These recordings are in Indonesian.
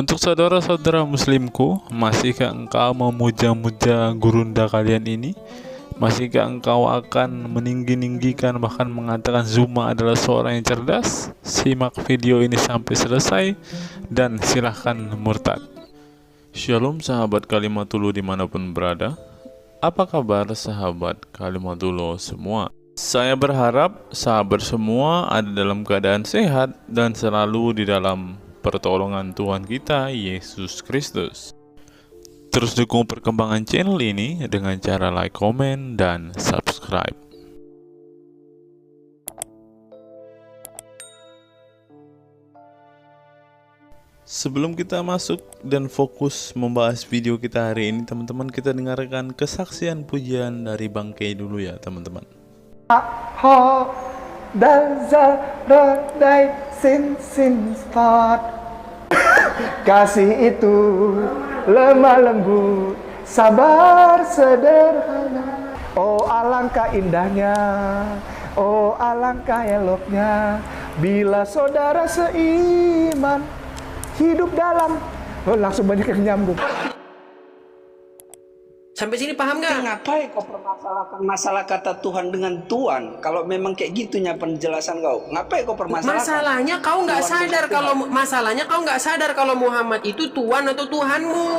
Untuk saudara-saudara muslimku, masihkah engkau memuja-muja gurunda kalian ini? Masihkah engkau akan meninggi-ninggikan bahkan mengatakan Zuma adalah seorang yang cerdas? Simak video ini sampai selesai dan silahkan murtad. Shalom sahabat Kalimatullah dimanapun berada. Apa kabar sahabat Kalimatullah semua? Saya berharap sahabat semua ada dalam keadaan sehat dan selalu di dalam pertolongan Tuhan kita Yesus Kristus. Terus dukung perkembangan channel ini dengan cara like, komen, dan subscribe. Sebelum kita masuk dan fokus membahas video kita hari ini, teman-teman, kita dengarkan kesaksian pujian dari Bang Kay dulu ya, teman-teman. Ha dan zaradai sin start. Kasih itu lemah lembut, sabar sederhana. Oh alangkah indahnya, oh alangkah eloknya, bila saudara seiman hidup dalam. Oh, langsung banyak yang nyambung. Sampai sini paham nggak? Ngapain kau permasalahkan masalah kata Tuhan dengan Tuhan? Kalau memang kayak gitunya penjelasan kau, ngapain kau permasalahkan? Masalahnya kau nggak sadar kalau kalau Muhammad itu Tuhan atau Tuhanmu.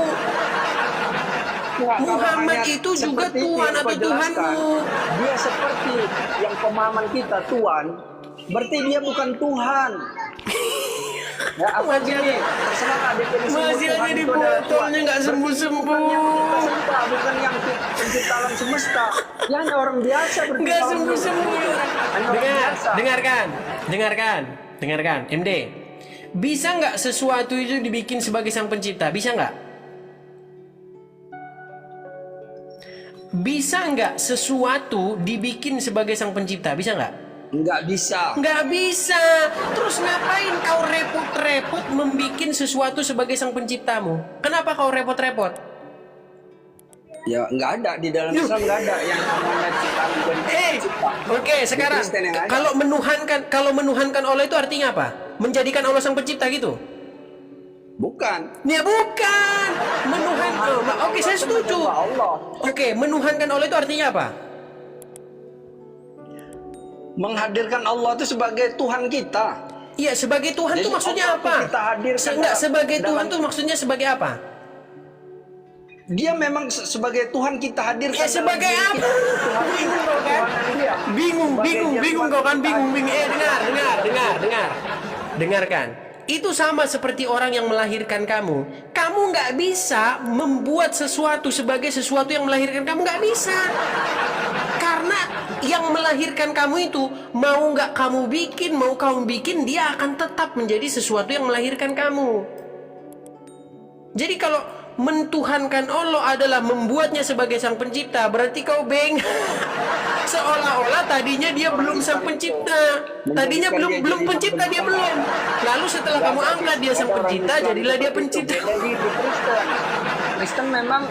Muhammad itu juga Tuhan atau Tuhanmu. Dia seperti yang pemahaman kita Tuhan, berarti dia bukan Tuhan. Ya, Masih ada di botolnya nggak sembuh-sembuh. Bukan yang pencipta alam semesta. Ya hanya orang biasa Nggak sembuh-sembuh. Dengarkan, MD. Bisa nggak sesuatu itu dibikin sebagai sang pencipta? Bisa nggak? Bisa nggak sesuatu dibikin sebagai sang pencipta? Bisa nggak? Nggak bisa. Nggak bisa. Terus ngapain kau repot-repot membikin sesuatu sebagai sang penciptamu? Kenapa kau repot-repot? Ya nggak ada di dalam Islam, nggak ada yang namanya ciptaan dan pencipta. Oke, sekarang kalau menuhankan Allah itu artinya apa? Menjadikan Allah sang pencipta gitu? Bukan. Ya bukan. Oke, saya setuju. Oke, menuhankan Allah itu artinya apa? Menghadirkan Allah itu sebagai Tuhan kita. Iya, sebagai Tuhan itu maksudnya apa? Enggak, sebagai Tuhan itu maksudnya sebagai apa? Dia memang sebagai Tuhan kita hadirkan. Ya sebagai apa? Bingung kau kan? Dengarkan. Itu sama seperti orang yang melahirkan kamu. Kamu nggak bisa membuat sesuatu sebagai sesuatu yang melahirkan kamu, nggak bisa. Karena yang melahirkan kamu itu mau nggak kamu bikin, mau kamu bikin, dia akan tetap menjadi sesuatu yang melahirkan kamu. Jadi kalau mentuhankan Allah adalah membuatnya sebagai sang pencipta, berarti kau seolah-olah tadinya dia belum sang pencipta. Tadinya belum pencipta, dia belum. Lalu setelah kamu angkat dia sang pencipta, jadilah dia pencipta. Kristen memang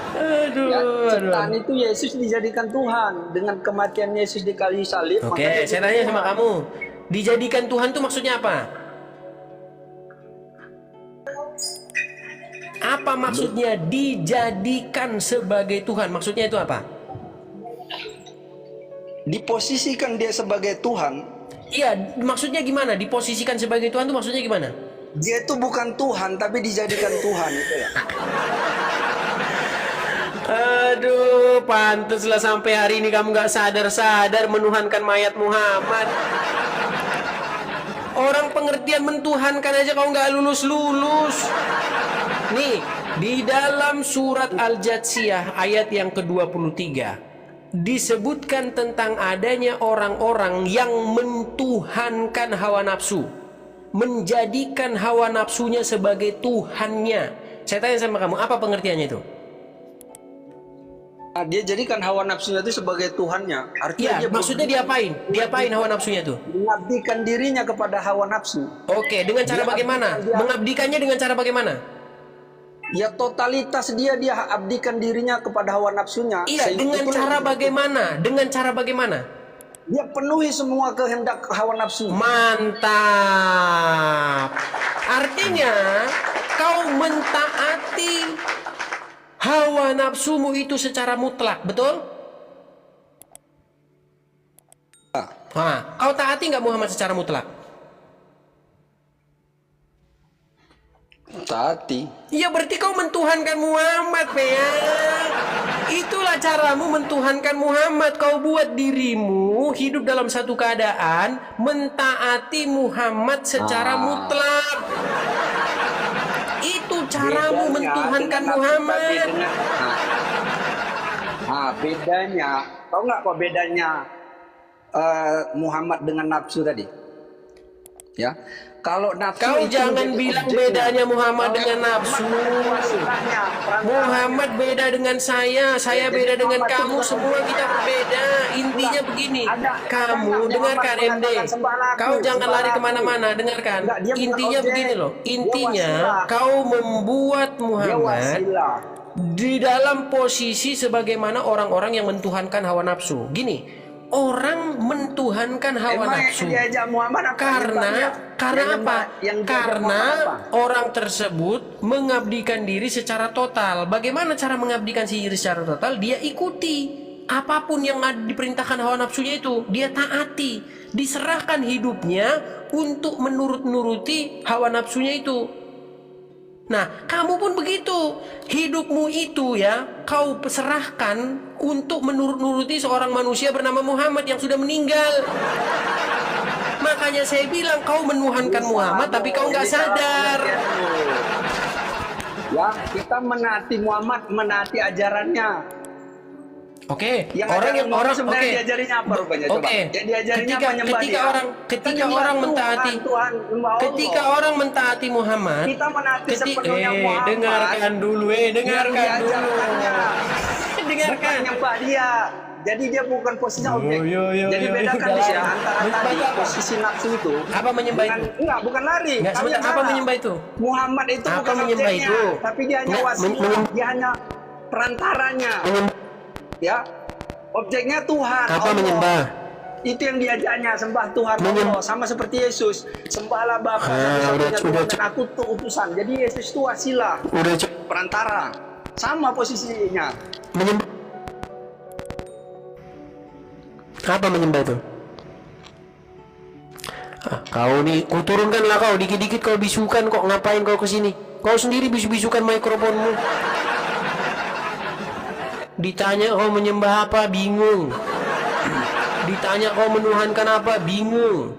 ciptaan itu Yesus dijadikan Tuhan dengan kematian Yesus di kayu salib. Oke, saya tanya sama kamu, dijadikan Tuhan itu maksudnya apa? Apa maksudnya dijadikan sebagai Tuhan? Maksudnya itu apa? Diposisikan dia sebagai Tuhan. Iya, maksudnya gimana? Diposisikan sebagai Tuhan itu maksudnya gimana? Dia itu bukan Tuhan, tapi dijadikan Tuhan itu ya. Aduh, pantaslah sampai hari ini kamu gak sadar-sadar menuhankan mayat Muhammad. Orang pengertian mentuhankan aja kau gak lulus-lulus. Nih, di dalam surat Al-Jatsiyah ayat yang ke-23 disebutkan tentang adanya orang-orang yang mentuhankan hawa nafsu, menjadikan hawa nafsunya sebagai Tuhannya. Saya tanya sama kamu, apa pengertiannya itu? Nah, dia jadikan hawa nafsunya itu sebagai Tuhannya. Artinya dia maksudnya diapain? Diapain hawa nafsunya itu? Mengabdikan dirinya kepada hawa nafsu. Oke, dengan cara bagaimana? Mengabdikannya dengan cara bagaimana? Ya totalitas dia abdikan dirinya kepada hawa nafsunya. Iya, dengan cara bagaimana? Dengan cara bagaimana? Dia penuhi semua kehendak hawa nafsu. Mantap. Artinya kau mentaati hawa nafsumu itu secara mutlak, betul? Nah, kau taati nggak Muhammad secara mutlak? Taati. Ya berarti kau mentuhankan Muhammad, Pea. Itulah caramu mentuhankan Muhammad. Kau buat dirimu hidup dalam satu keadaan mentaati Muhammad secara mutlak. Itu caramu Bedanya mentuhankan dengan Muhammad. Bedanya, tahu nggak kok bedanya Muhammad dengan nafsu tadi? Ya, kalau nafsu Kau itu jangan menjadi bilang objeknya. bedanya Muhammad Kalau dengan nafsu. Pasukannya, perantaranya. Muhammad beda dengan saya Jadi beda dengan Muhammad itu kamu, bukan semua objeknya. kita berbeda. Intinya Enggak. begini, Ada kamu Muhammad dengarkan MD, mengatakan sembah laku, kau jangan sembah lari laku. kemana-mana, dengarkan. Enggak, dia bukan Intinya objek. begini loh, Dia intinya wasilah. kau membuat Dia Muhammad wasilah. di dalam posisi sebagaimana orang-orang yang mentuhankan hawa nafsu. Gini, orang mentuhankan hawa Emang nafsu. yang diajak Muhammad apa? Karena Yang apa? diajak Karena Muhammad apa? orang tersebut mengabdikan diri secara total. Bagaimana cara mengabdikan diri secara total? Dia ikuti apapun yang diperintahkan hawa nafsunya itu, dia taati, diserahkan hidupnya untuk menurut-nuruti hawa nafsunya itu. Nah, kamu pun begitu. Hidupmu itu ya, kau serahkan untuk menurut-nuruti seorang manusia bernama Muhammad yang sudah meninggal. Makanya saya bilang kau menuhankan Muhammad tapi kau nggak sadar. Ya, kita menaati Muhammad, menaati ajarannya. Oke, Yang orang yang orang sebenarnya oke. diajarinya apa rupanya coba? Oke. Yang diajarinya menyembah Ketika dia. ketika Menyembah orang Tuhan, mentaati Tuhan, menyembah Allah. ketika orang mentaati Muhammad, Kita menaati sepenuhnya Muhammad. dengarkan dulu, dengarkan yang dulu. diajarkannya. Dengarkan. Bukan menyembah dia. Jadi dia bukan posisinya objek. Jadi bedakan udah di sini lari. antara Menyembah tadi itu apa? posisi nafsu itu. Apa menyembah dengan, itu? Enggak, bukan lari. Enggak, Kalian sebentar, apa salah. menyembah itu? Muhammad itu Apa bukan menyembah objeknya, itu? tapi dia hanya Enggak, wasilah, dia hanya perantaranya. Ya. Objeknya Tuhan. Apa Allah. menyembah? Itu yang diajarnya, sembah Tuhan Allah, sama seperti Yesus, sembahlah Bapa satu-satunya Tuhan dan aku tuh utusan. Jadi Yesus itu wasilah, perantara, sama posisinya. Apa menyembah itu? Kau nih, kau turunkanlah kau, dikit-dikit kau bisukan kok, ngapain kau kesini? Kau sendiri bisu-bisukan mikrofonmu. Ditanya kau menyembah apa, bingung. Ditanya kau menuhankan apa, bingung.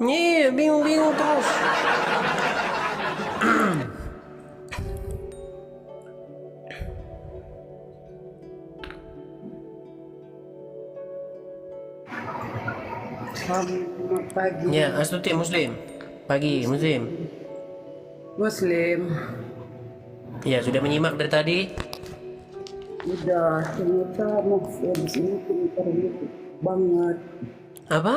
Iya, bingung-bingung terus. Selamat pagi. Ya, Astuti Muslim. Pagi Muslim. Muslim. Ya, sudah menyimak dari tadi. Udah, ternyata Mas Edis ini pintar gitu banget. Apa?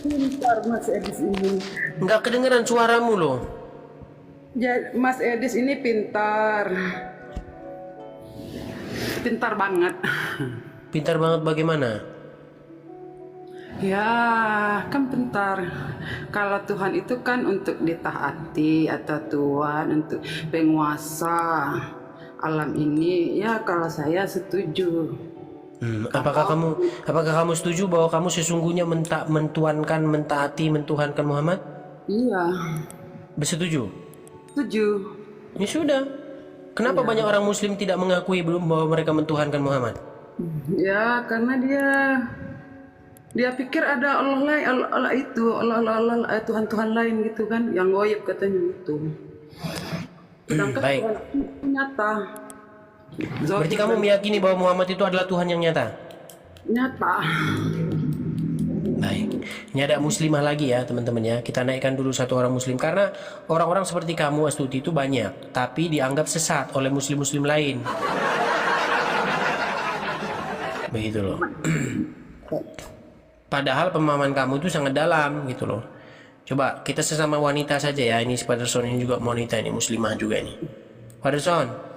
Pintar Mas Edis ini. Enggak kedengeran suaramu loh. Ya, Mas Edis ini pintar. Pintar banget. Pintar banget bagaimana? Ya, kan pintar. Kalau Tuhan itu kan untuk ditaati atau Tuhan untuk penguasa alam ini. Ya, kalau saya setuju. Apakah kamu setuju bahwa kamu sesungguhnya mentaati, mentuhankan Muhammad? Iya, Bersetuju? setuju. Ya sudah. Kenapa banyak orang Muslim tidak mengakui belum bahwa mereka mentuhankan Muhammad? Ya, karena dia pikir ada Allah lain, Allah itu, Allah Tuhan lain gitu kan, yang goib katanya itu. Sedangkan Baik. Tuhan itu nyata. Berarti kamu meyakini bahwa Muhammad itu adalah Tuhan yang nyata? Nyata. Baik. Ini ada muslimah lagi ya teman-teman ya. Kita naikkan dulu satu orang muslim. Karena orang-orang seperti kamu Astuti itu banyak. Tapi dianggap sesat oleh muslim-muslim lain. Begitu loh. Padahal pemahaman kamu itu sangat dalam gitu loh. Coba kita sesama wanita saja ya. Ini si Patterson ini juga wanita ini, muslimah juga ini. Patterson.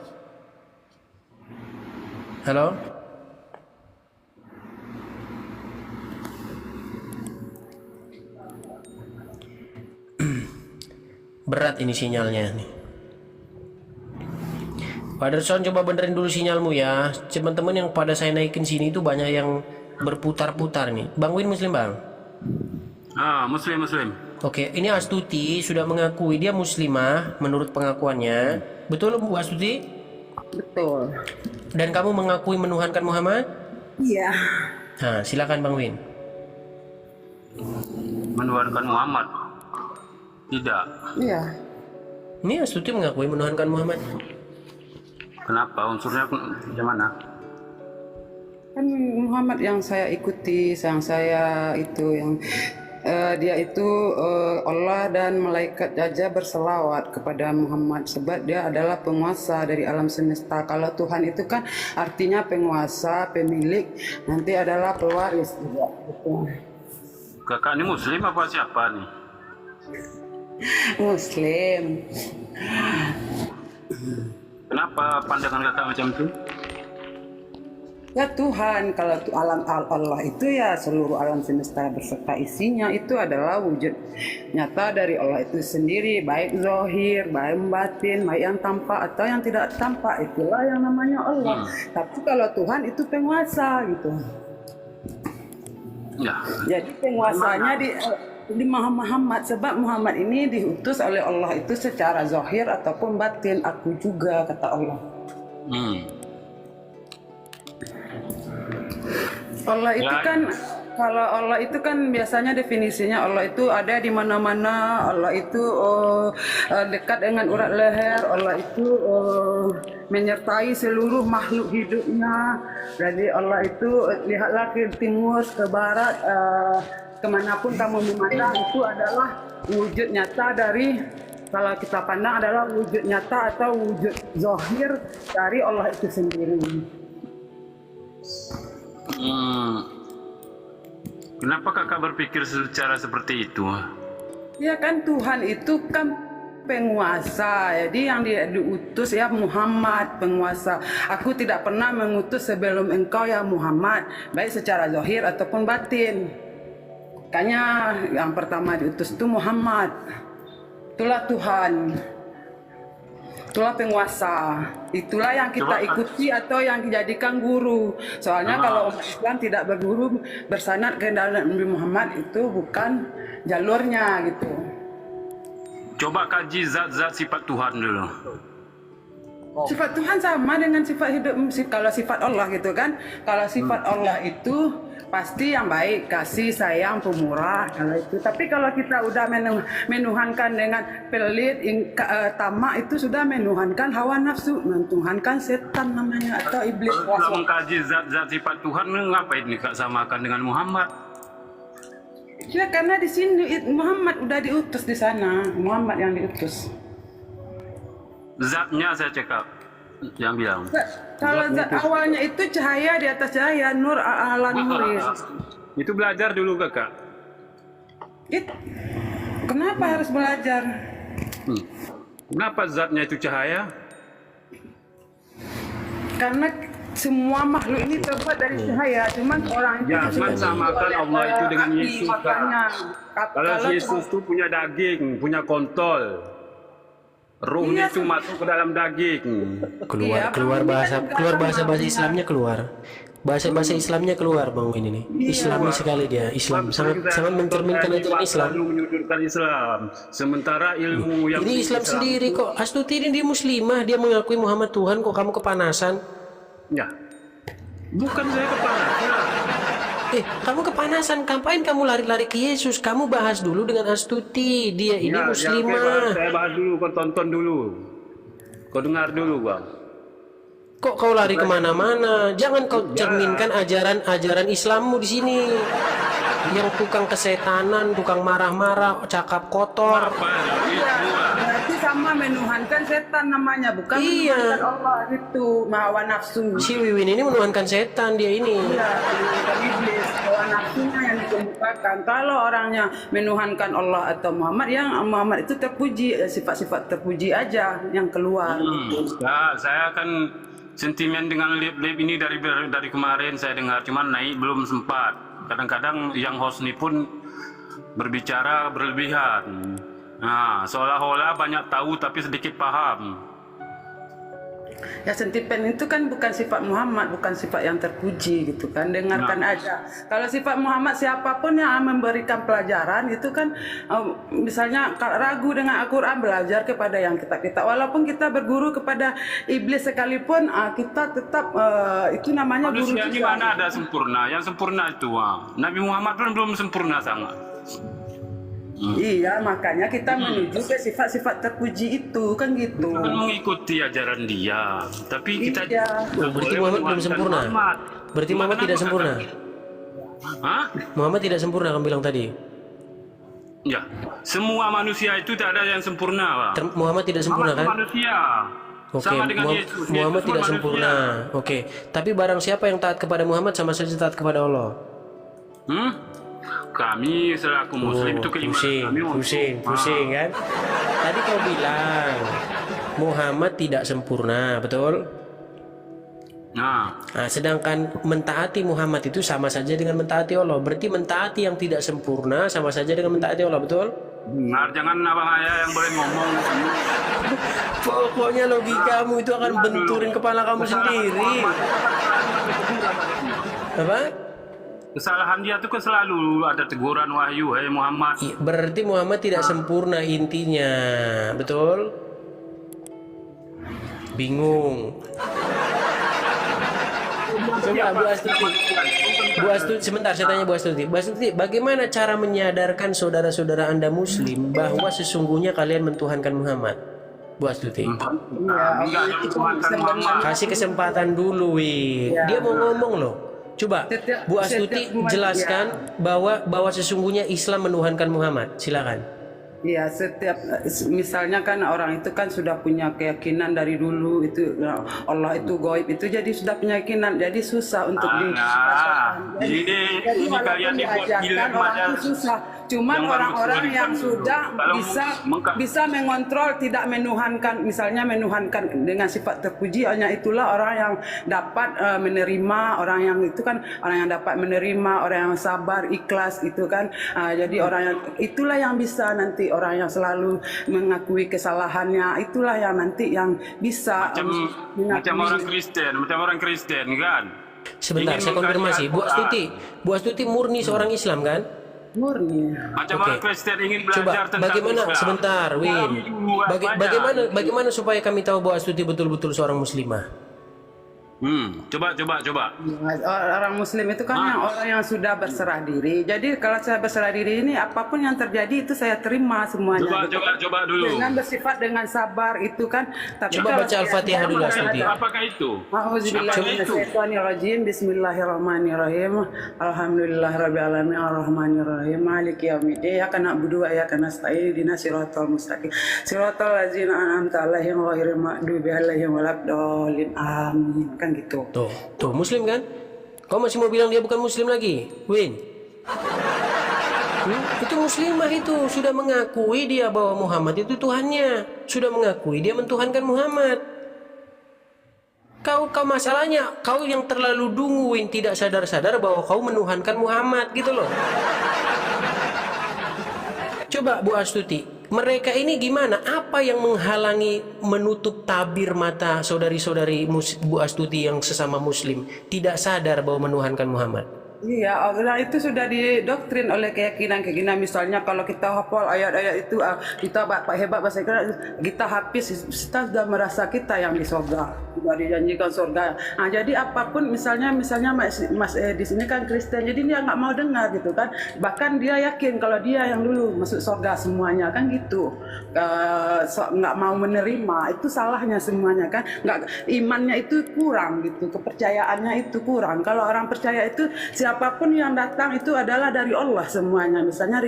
Halo? Berat ini sinyalnya nih. Pak Derson, coba benerin dulu sinyalmu ya. Teman-teman yang pada saya naikin sini itu banyak yang berputar-putar nih. Bang Win Muslim, Bang? Muslim. Oke, ini Astuti sudah mengakui dia muslimah menurut pengakuannya. Betul Bu Astuti? Betul. Dan kamu mengakui menuhankan Muhammad? Iya. Nah, silakan Bang Win. Menuhankan Muhammad? Tidak. Iya. Ini Astuti mengakui menuhankan Muhammad. Kenapa? Unsurnya gimana? Kan Muhammad yang saya ikuti, yang saya itu yang dia itu Allah dan malaikat aja berselawat kepada Muhammad sebab dia adalah penguasa dari alam semesta. Kalau Tuhan itu kan artinya penguasa, pemilik, nanti adalah pewaris juga. Gitu. Kakak ini Muslim apa siapa nih? Muslim. Kenapa pandangan kakak macam itu? Ya Tuhan, kalau alam Allah itu ya seluruh alam semesta beserta isinya itu adalah wujud nyata dari Allah itu sendiri, baik zahir, baik batin, baik yang tampak atau yang tidak tampak, itulah yang namanya Allah. Tapi kalau Tuhan itu penguasa gitu. Ya. Jadi penguasanya di Muhammad sebab Muhammad ini diutus oleh Allah itu secara zahir ataupun batin. Aku juga kata Allah. Allah itu kan kalau Allah itu kan biasanya definisinya Allah itu ada di mana-mana. Allah itu dekat dengan urat leher. Allah itu menyertai seluruh makhluk hidupnya. Jadi Allah itu lihatlah ke timur, ke barat, kemanapun kamu memandang itu adalah wujud nyata dari, kalau kita pandang adalah wujud nyata atau wujud zahir dari Allah itu sendiri. Kenapa kakak berpikir secara seperti itu? Ya kan Tuhan itu kan penguasa, jadi yang dia diutus ya Muhammad penguasa. Aku tidak pernah mengutus sebelum engkau ya Muhammad, baik secara zahir ataupun batin. Makanya yang pertama diutus itu Muhammad. Itulah Tuhan. Itulah penguasa. Itulah yang kita ikuti atau yang dijadikan guru. Soalnya kalau umat Islam tidak berguru bersanad ke dalam Nabi Muhammad itu bukan jalurnya gitu. Coba kaji zat-zat sifat Tuhan dulu. Sifat Tuhan sama dengan sifat hidup. Kalau sifat Allah gitu kan. Kalau sifat Allah itu pasti yang baik, kasih, sayang, pemurah, kalau itu. Tapi kalau kita udah menuhankan dengan pelit, tamak, itu sudah menuhankan hawa nafsu, menuhankan setan namanya atau iblis. Kalau mengkaji zat-zat sifat Tuhan, ngapain nih kak samakan dengan Muhammad? Ya karena di sini Muhammad udah diutus di sana, Muhammad yang diutus. Zatnya saya cekap, yang bilang. Kalau awalnya itu cahaya di atas cahaya, nur ala nur. Itu belajar dulu kakak. Kenapa harus belajar? Kenapa zatnya itu cahaya? Karena semua makhluk ini terbuat dari cahaya, cuman orang itu jangan samakan Allah itu dengan Yesus. Kalau Yesus itu punya daging, punya kontol. Ruhnya itu masuk ke dalam daging. Keluar bahasa Islamnya keluar. Bahasa Islamnya keluar Bang Win ini. Islami sekali dia. Islam sangat mencerminkan ajaran Islam. Menyudutkan Islam. Sementara ilmu yang ini Islam sendiri kok. Astuti ini dia muslimah, dia mengakui Muhammad Tuhan, kok kamu kepanasan? Ya. Bukan saya kepanasan. Kamu kepanasan, ngapain kamu lari-lari ke Yesus? Kamu bahas dulu dengan Astuti, dia ini muslimah. Saya bahas dulu, kau tonton dulu. Kau dengar dulu Bang. Kok kau lari kemana-mana? Jangan kau cerminkan ajaran Islammu di sini. Yang tukang kesetanan, tukang marah-marah, cakap kotor. Berarti sama menuhankan setan namanya, bukan menuhankan Allah itu, hawa nafsu. Si Wiwin ini menuhankan setan dia ini. Iya, menuhankan iblis, hawa nafsunya yang dikemukakan. Kalau orangnya menuhankan Allah atau Muhammad, yang Muhammad itu terpuji, sifat-sifat terpuji aja yang keluar. Nah, saya akan sentimen dengan live ini dari kemarin saya dengar, cuman naik belum sempat. Kadang-kadang yang host ini pun berbicara berlebihan. Nah, seolah-olah banyak tahu tapi sedikit paham. Ya sentipen itu kan bukan sifat Muhammad, bukan sifat yang terpuji gitu kan. Dengarkan aja. Kalau sifat Muhammad siapapun yang memberikan pelajaran itu kan misalnya kalau ragu dengan Al-Quran belajar kepada yang kita walaupun kita berguru kepada iblis sekalipun kita tetap itu namanya guru Manusia ini juga. mana ada sempurna? Yang sempurna itu Nabi Muhammad pun belum sempurna sangat. Iya, makanya kita menuju ke sifat-sifat terpuji itu kan gitu. Kita kan mengikuti ajaran dia, tapi kita Iya. Berarti Muhammad belum sempurna. Berarti Muhammad tidak sempurna. Hah? Muhammad tidak sempurna kamu bilang tadi. Ya, semua manusia itu tak ada yang sempurna, Pak. Muhammad tidak sempurna Muhammad kan? manusia. Oke, Sama dengan Yesus. Muhammad Yesus pun tidak manusia. sempurna. Oke, tapi barang siapa yang taat kepada Muhammad sama saja taat kepada Allah. Kami selaku Muslim itu pusing, keimanan kami pusing kan? Tadi kau bilang Muhammad tidak sempurna, betul? Nah, Nah, sedangkan mentaati Muhammad itu sama saja dengan mentaati Allah. Berarti mentaati yang tidak sempurna sama saja dengan mentaati Allah, betul? benar, jangan abang ayah yang boleh ngomong. Pokoknya logikamu itu akan benturin kepala kamu sendiri. Apa? Kesalahan dia itu kan selalu ada teguran wahyu, hei Muhammad. Berarti Muhammad tidak sempurna intinya, betul? Bingung. Coba Bu Astuti. Bu Astuti, sebentar saya tanya Bu Astuti. Bu Astuti, bagaimana cara menyadarkan saudara-saudara Anda Muslim bahwa sesungguhnya kalian mentuhankan Muhammad? Bu Astuti. Enggak ada Tuhan Muhammad. Kasih kesempatan dulu, Win. Dia mau ngomong loh. Coba Bu Astuti jelaskan bahwa sesungguhnya Islam menuhankan Muhammad. Silakan. Iya, setiap misalnya kan orang itu kan sudah punya keyakinan dari dulu itu Allah itu gaib itu jadi sudah punya keyakinan jadi susah untuk ini walaupun kalian dibuat diajarkan film orang aja. itu susah. Cuman Yang orang-orang bagus yang dulu. sudah Kalau bisa mengontrol tidak menuhankan misalnya menuhankan dengan sifat terpuji hanya itulah orang yang dapat menerima orang yang itu kan orang yang dapat menerima orang yang sabar ikhlas itu kan jadi orang yang itulah yang bisa nanti orang yang selalu mengakui kesalahannya itulah yang nanti yang bisa macam orang Kristen kan. Sebentar, Ingin saya konfirmasi. Bu mengkaji Astuti murni seorang Islam kan? murni. Macam Oke. orang Kristen ingin Coba belajar tentang bagaimana Islam. sebentar, Win. Bagaimana supaya kami tahu bahwa Astuti betul-betul seorang muslimah? Coba. Orang Muslim itu kan yang orang yang sudah berserah diri. Jadi kalau saya berserah diri ini apapun yang terjadi itu saya terima semuanya. Coba dulu. Dengan bersifat dengan sabar itu kan. Tapi Coba kalau baca Al-Fatihah dulu, Astuti. Apakah itu? A'udzubillahiminasyaitonirrajim. Bismillahirrahmanirrahim. Alhamdulillahirabbil alamin arrahmanirrahim maliki yaumiddin. Iyyaka na'budu wa iyyaka nasta'in ihdinas siratal mustaqim. Siratal ladzina an'amta 'alaihim ghairil maghdubi 'alaihim waladdallin. Amin. Kan gitu. Tuh muslim kan? Kau masih mau bilang dia bukan muslim lagi, Win? Itu muslimah itu sudah mengakui dia bahwa Muhammad itu Tuhannya, sudah mengakui dia mentuhankan Muhammad. Kau masalahnya kau yang terlalu dungu, Win, tidak sadar-sadar bahwa kau menuhankan Muhammad gitu loh. Coba Bu Astuti, mereka ini gimana? Apa yang menghalangi menutup tabir mata saudari-saudari Bu Astuti yang sesama muslim tidak sadar bahwa menuhankan Muhammad? Iya, orang itu sudah didoktrin oleh keyakinan misalnya kalau kita hafal ayat-ayat itu kita hebat bahasa Inggris kita habis kita sudah merasa kita yang di surga sudah dijanjikan surga. Nah, jadi apapun misalnya Mas di sini kan Kristen jadi dia nggak mau dengar gitu kan bahkan dia yakin kalau dia yang dulu masuk surga semuanya kan gitu nggak mau menerima itu salahnya semuanya kan nggak imannya itu kurang gitu kepercayaannya itu kurang kalau orang percaya itu siapapun yang datang itu adalah dari Allah semuanya. Misalnya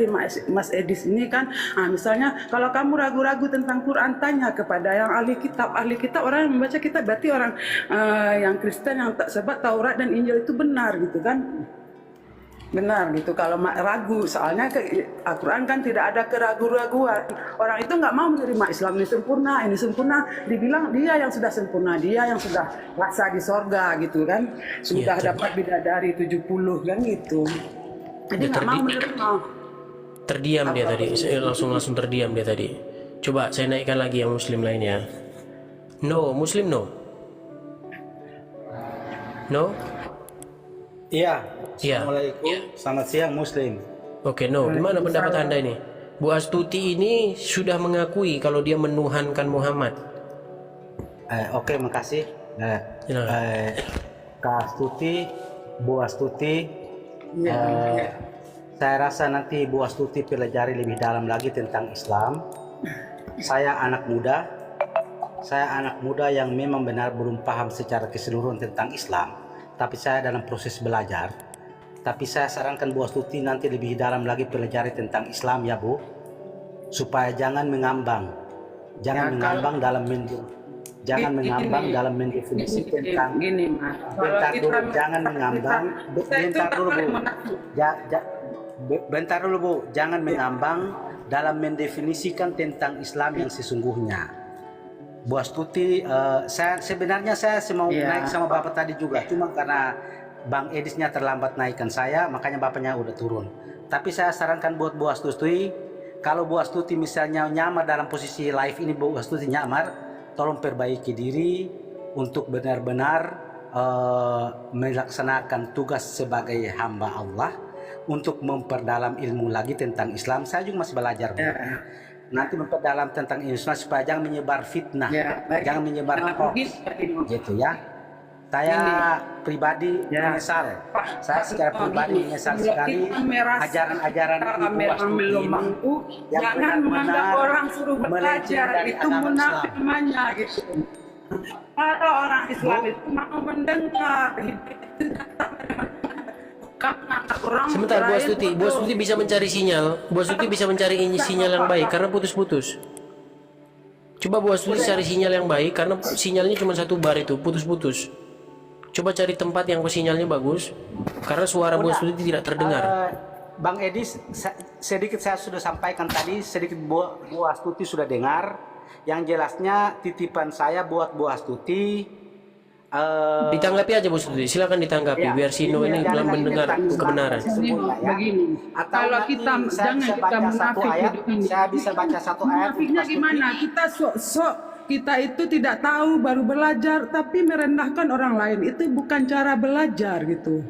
Mas Edis ini kan, misalnya kalau kamu ragu-ragu tentang Quran tanya kepada yang ahli kitab. Ahli kitab orang yang membaca kitab berarti orang yang Kristen yang tak sebab Taurat dan Injil itu benar gitu kan. Benar gitu kalau ragu soalnya Al-Quran kan tidak ada keraguan-raguan orang itu nggak mau menerima Islam ini sempurna dibilang dia yang sudah sempurna dia yang sudah rasa di sorga gitu kan sudah dapat bidadari 70 kan gitu jadi nggak mau menerima Terdiam dia tadi, langsung terdiam dia tadi. Coba saya naikkan lagi yang muslim lainnya. No, muslim no. No? Iya. Iya. Assalamualaikum. Selamat siang Muslim. Oke, no. Gimana pendapat Anda ini? Bu Astuti ini sudah mengakui kalau dia menuhankan Muhammad. Oke, makasih. Silakan. Kak Astuti, Bu Astuti. Saya rasa nanti Bu Astuti pelajari lebih dalam lagi tentang Islam. Saya anak muda yang memang benar belum paham secara keseluruhan tentang Islam. Tapi saya dalam proses belajar. Tapi saya sarankan Bu Astuti nanti lebih dalam lagi pelajari tentang Islam ya Bu. Supaya jangan mengambang. Jangan mengambang dalam dalam mendefinisi tentang gini Mas. bentar dulu, jangan mengambang. Bentar dulu Bu, jangan mengambang dalam mendefinisikan tentang Islam yang sesungguhnya. Bu Astuti, saya mau naik sama Bapak tadi juga, cuma karena Bang Edisnya terlambat naikkan saya, makanya Bapaknya udah turun. Tapi saya sarankan buat Bu Astuti, kalau Bu Astuti misalnya nyamar dalam posisi live ini, Bu Astuti nyamar, tolong perbaiki diri untuk benar-benar melaksanakan tugas sebagai hamba Allah untuk memperdalam ilmu lagi tentang Islam. Saya juga masih belajar, Bu. Nanti memperdalam tentang Islam supaya jangan menyebar fitnah, jangan menyebar hoax, gitu ya. Saya pribadi menyesal, saya secara pribadi menyesal sekali ajaran-ajaran Ibu Astuti ini yang benar-benar melenceng dari agama Islam. Namanya gitu. Kalau orang Islam itu mau mendengar Sebentar Bu Astuti bisa mencari sinyal. Bu Astuti bisa mencari sinyal yang baik karena putus-putus. Coba Bu Astuti cari sinyal yang baik karena sinyalnya cuma satu bar itu, putus-putus. Coba cari tempat yang sinyalnya bagus karena suara Bu Astuti tidak terdengar. Bang Edis, sedikit saya sudah sampaikan tadi, sedikit Bu Astuti sudah dengar. Yang jelasnya titipan saya buat Bu Astuti. Ditanggapi aja Bu Astuti, silakan ditanggapi biar Sino ini belum mendengar kebenaran. Begini, kalau kita jangan kita munafik hidup ini. Saya bisa baca satu ayat. Munafiknya gimana? Kita sok-sok kita itu tidak tahu baru belajar tapi merendahkan orang lain, itu bukan cara belajar gitu.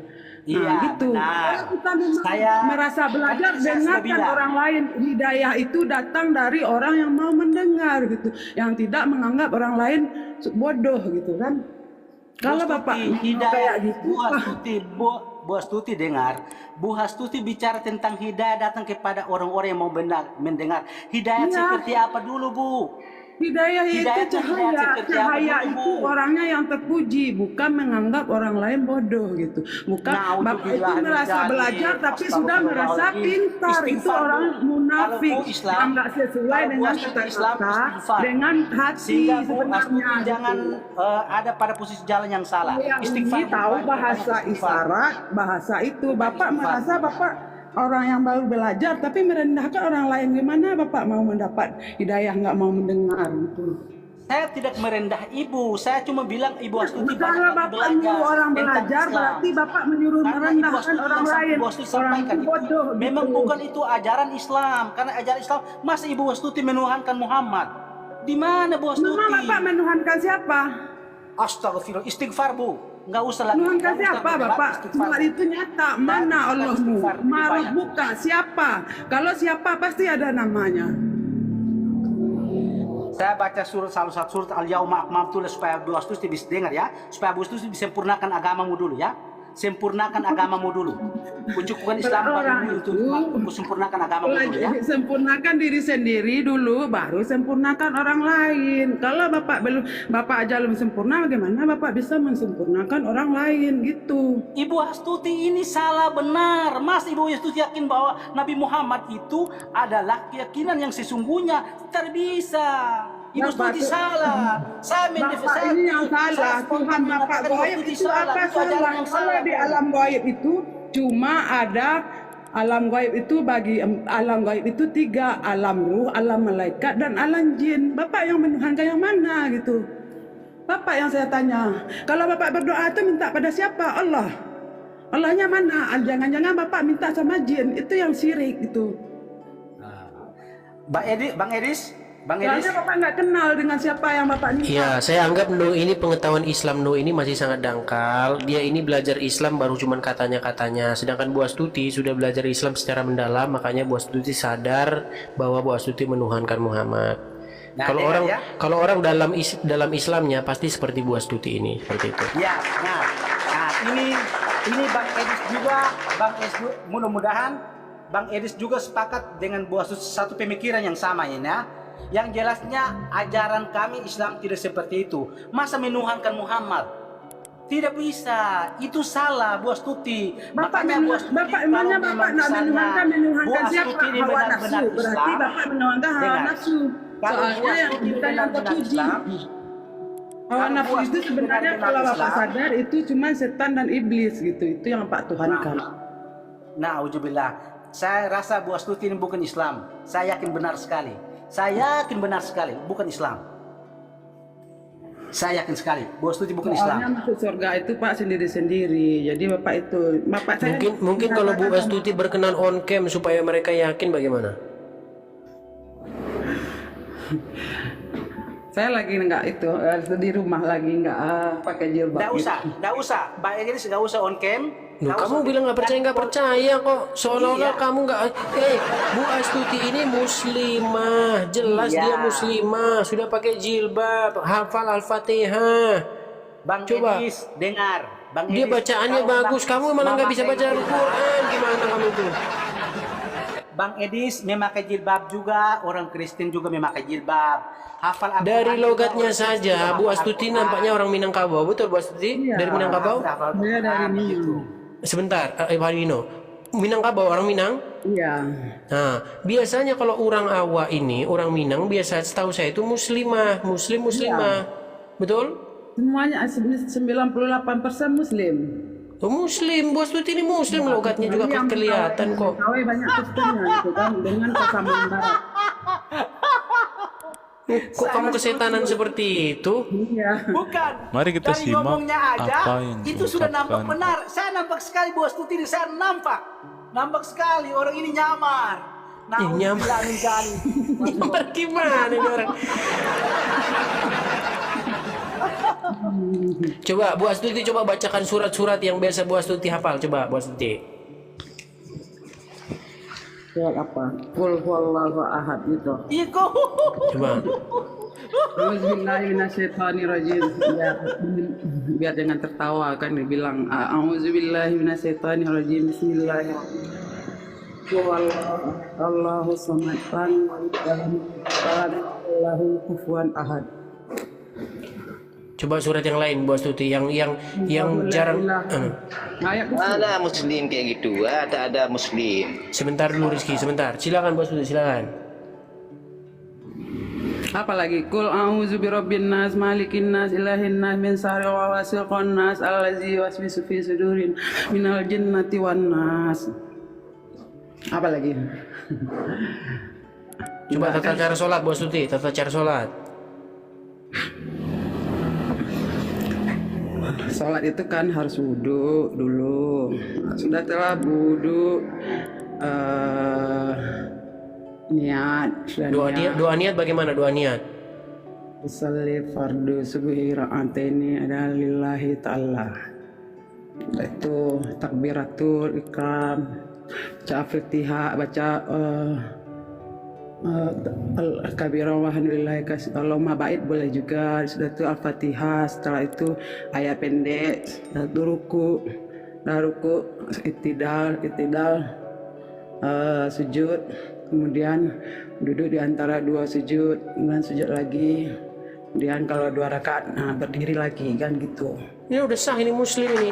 Gitu. Kalau kita merasa belajar, dengarkan orang lain. Hidayah itu datang dari orang yang mau mendengar gitu, yang tidak menganggap orang lain bodoh gitu kan. Kalau Bapak hidayah gitu, Bu Astuti dengar, Bu Astuti bicara tentang hidayah datang kepada orang-orang yang mau mendengar. Hidayah seperti apa dulu, Bu? Hidayah itu cahaya itu orangnya yang terpuji, bukan menganggap orang lain bodoh gitu. Bukan Bapak itu merasa belajar tapi sudah merasa pintar, itu orang munafik yang nggak sesuai dengan kata-kata, dengan hati sebenarnya. Jangan ada pada posisi jalan yang salah. Istighfar tahu bahasa isyarat, bahasa itu Bapak merasa Bapak orang yang baru belajar tapi merendahkan orang lain. Gimana Bapak mau mendapat hidayah nggak mau mendengar gitu? Saya tidak merendah Ibu, saya cuma bilang Ibu Astuti kalau Bapak menyuruh orang belajar berarti Bapak menyuruh merendahkan orang lain. Orang itu bodoh gitu. Memang bukan itu ajaran Islam, karena ajaran Islam masa Ibu Astuti menuhankan Muhammad. Di mana Bu Astuti? Memang Bapak menuhankan siapa? Astagfirullah, istighfar Bu. Enggak usah lagi. Nuhankan siapa Bapak? Semua itu nyata. Mana Allahmu? Maruf buka siapa? Kalau siapa pasti ada namanya. Saya baca salah satu surat Al-Yauma Akmaltu supaya Bu Astuti bisa dengar ya, supaya Bu Astuti bisa sempurnakan agamamu dulu ya. Sempurnakan agamamu dulu. Pucukkan Islam bagimu untuk sempurnakan agamamu dulu ya. Sempurnakan diri sendiri dulu, baru sempurnakan orang lain. Kalau Bapak aja belum sempurna, bagaimana Bapak bisa mensempurnakan orang lain gitu? Ibu Astuti ini salah benar. Mas Ibu Astuti yakin bahwa Nabi Muhammad itu adalah keyakinan yang sesungguhnya? Tak bisa. Ibu Astuti salah. Bapak ini yang salah. Tuhan Bapak gaib itu apa salah? Kalau di alam gaib itu cuma ada alam gaib itu alam gaib itu 3, alam ruh, alam malaikat dan alam jin. Bapak yang menuhankan yang mana gitu? Bapak yang saya tanya. Kalau Bapak berdoa itu minta pada siapa? Allah. Allahnya mana? Jangan-jangan Bapak minta sama jin. Itu yang syirik gitu. Bang Edis. Soalnya Bapak nggak kenal dengan siapa yang Bapak nikah. Ya, saya anggap No ini pengetahuan Islam No ini masih sangat dangkal. Dia ini belajar Islam baru cuman katanya-katanya. Sedangkan Bu Astuti sudah belajar Islam secara mendalam, makanya Bu Astuti sadar bahwa Bu Astuti menuhankan Muhammad. Nah, kalau orang dalam Islamnya pasti seperti Bu Astuti ini, seperti itu. Ya, nah ini Bang Edis juga, mudah-mudahan Bang Edis juga sepakat dengan Bu Astuti satu pemikiran yang sama ini ya. Yang jelasnya ajaran kami Islam tidak seperti itu. Masa menuhankan Muhammad? Tidak bisa, itu salah Bu Astuti. Makanya Bu Astuti emangnya Bapak nak menuhankan siapa? Hawa nafsu. Berarti Bapak menuhankan hawa nafsu. Soalnya yang kita yang terpuji. Hawa nafsu itu sebenarnya kalau Bapak sadar itu cuma setan dan iblis gitu. Itu yang Bapak tuhankan. Nah, auzubillah. Saya rasa Bu Astuti ini bukan Islam. Saya yakin benar sekali. Saya yakin benar sekali, bukan Islam. Saya yakin sekali, Bu Astuti bukan Islam. Soalnya masuk surga itu Pak sendiri-sendiri. Jadi Bapak itu, saya Mungkin kalau Bu Astuti berkenan on cam supaya mereka yakin bagaimana? Saya lagi nggak itu di rumah lagi nggak pakai jilbab. Nggak usah. Mbak Edis nggak usah on cam. Loh, kamu bilang nggak percaya kok. Seolah-olah kamu nggak. Bu Astuti ini muslimah, jelas dia muslimah, sudah pakai jilbab, hafal Al-Fatihah. Bang Coba. Edis dengar. Bang Dia Edis, bacaannya bagus, kamu malah nggak bisa baca Al-Quran. Gimana kamu itu? Bang Edis memakai jilbab juga, orang Kristen juga memakai jilbab. Hafal Al-Quran. Dari logatnya saja, Bu Astuti nampaknya orang Minangkabau, betul Bu Astuti? Dari Minangkabau? Saya dari Minang. Sebentar, Pak Dino. Minangkabau orang Minang? Iya. Nah, biasanya kalau orang Awa ini, orang Minang biasa setahu saya itu muslimah. Betul? Semuanya 98% Muslim. Oh, Muslim, Bu Astuti ini Muslim, logatnya juga kelihatan kok. Kawai banyak Kristennya itu kan dengan kesamaan barat. Kok kamu kesetanan seperti itu? Iya. Bukan. Mari kita Dari simak ngomongnya aja, apa yang itu sudah nampak diungkapkan. benar. Saya nampak sekali Bu Astuti ini, saya nampak sekali orang ini nyamar. Nyamar. Nyamar gimana ini orang? Coba Bu Astuti coba bacakan surat-surat yang biasa Bu Astuti hafal. Coba Bu Astuti. Surat apa? Qul huwallahu ahad itu. Coba. Auzubillahiminasyaitonirrajim. Biar jangan tertawa kan dibilang auzubillahiminasyaitonirrajim. Bismillahirrahmanirrahim. Allahu samad. Allahu kufuwan ahad. Coba surat yang lain Bu Astuti yang jarang. Mana Muslim kayak gitu? Ada Muslim. Sebentar dulu Rizky, sebentar. Silakan Bu Astuti, silakan. Apalagi kul a'udzu birabbin nas malikin nas ilahin nas min syarri wasiqan nas allazi waswisu fi sudurin minal jinnati wan nas. Apalagi? Coba tata cara sholat Bu Astuti, tata cara sholat. Sholat itu kan harus wudhu dulu. Sudah telah wudhu, niat. Doa niat bagaimana doa niat? Usalli fardu subuhi ra'ataini ada lillahi ta'ala. Itu takbiratul ikram, baca Al-Fatihah, baca Al-Kabirah walhamdulillah Allahumma ba'id boleh juga. Sudah itu Al-Fatihah, setelah itu ayat pendek, ruku, itidal, sujud, kemudian duduk di antara dua sujud, kemudian sujud lagi, kemudian kalau 2 rakaat berdiri lagi kan gitu. Ini udah sah, ini Muslim ini.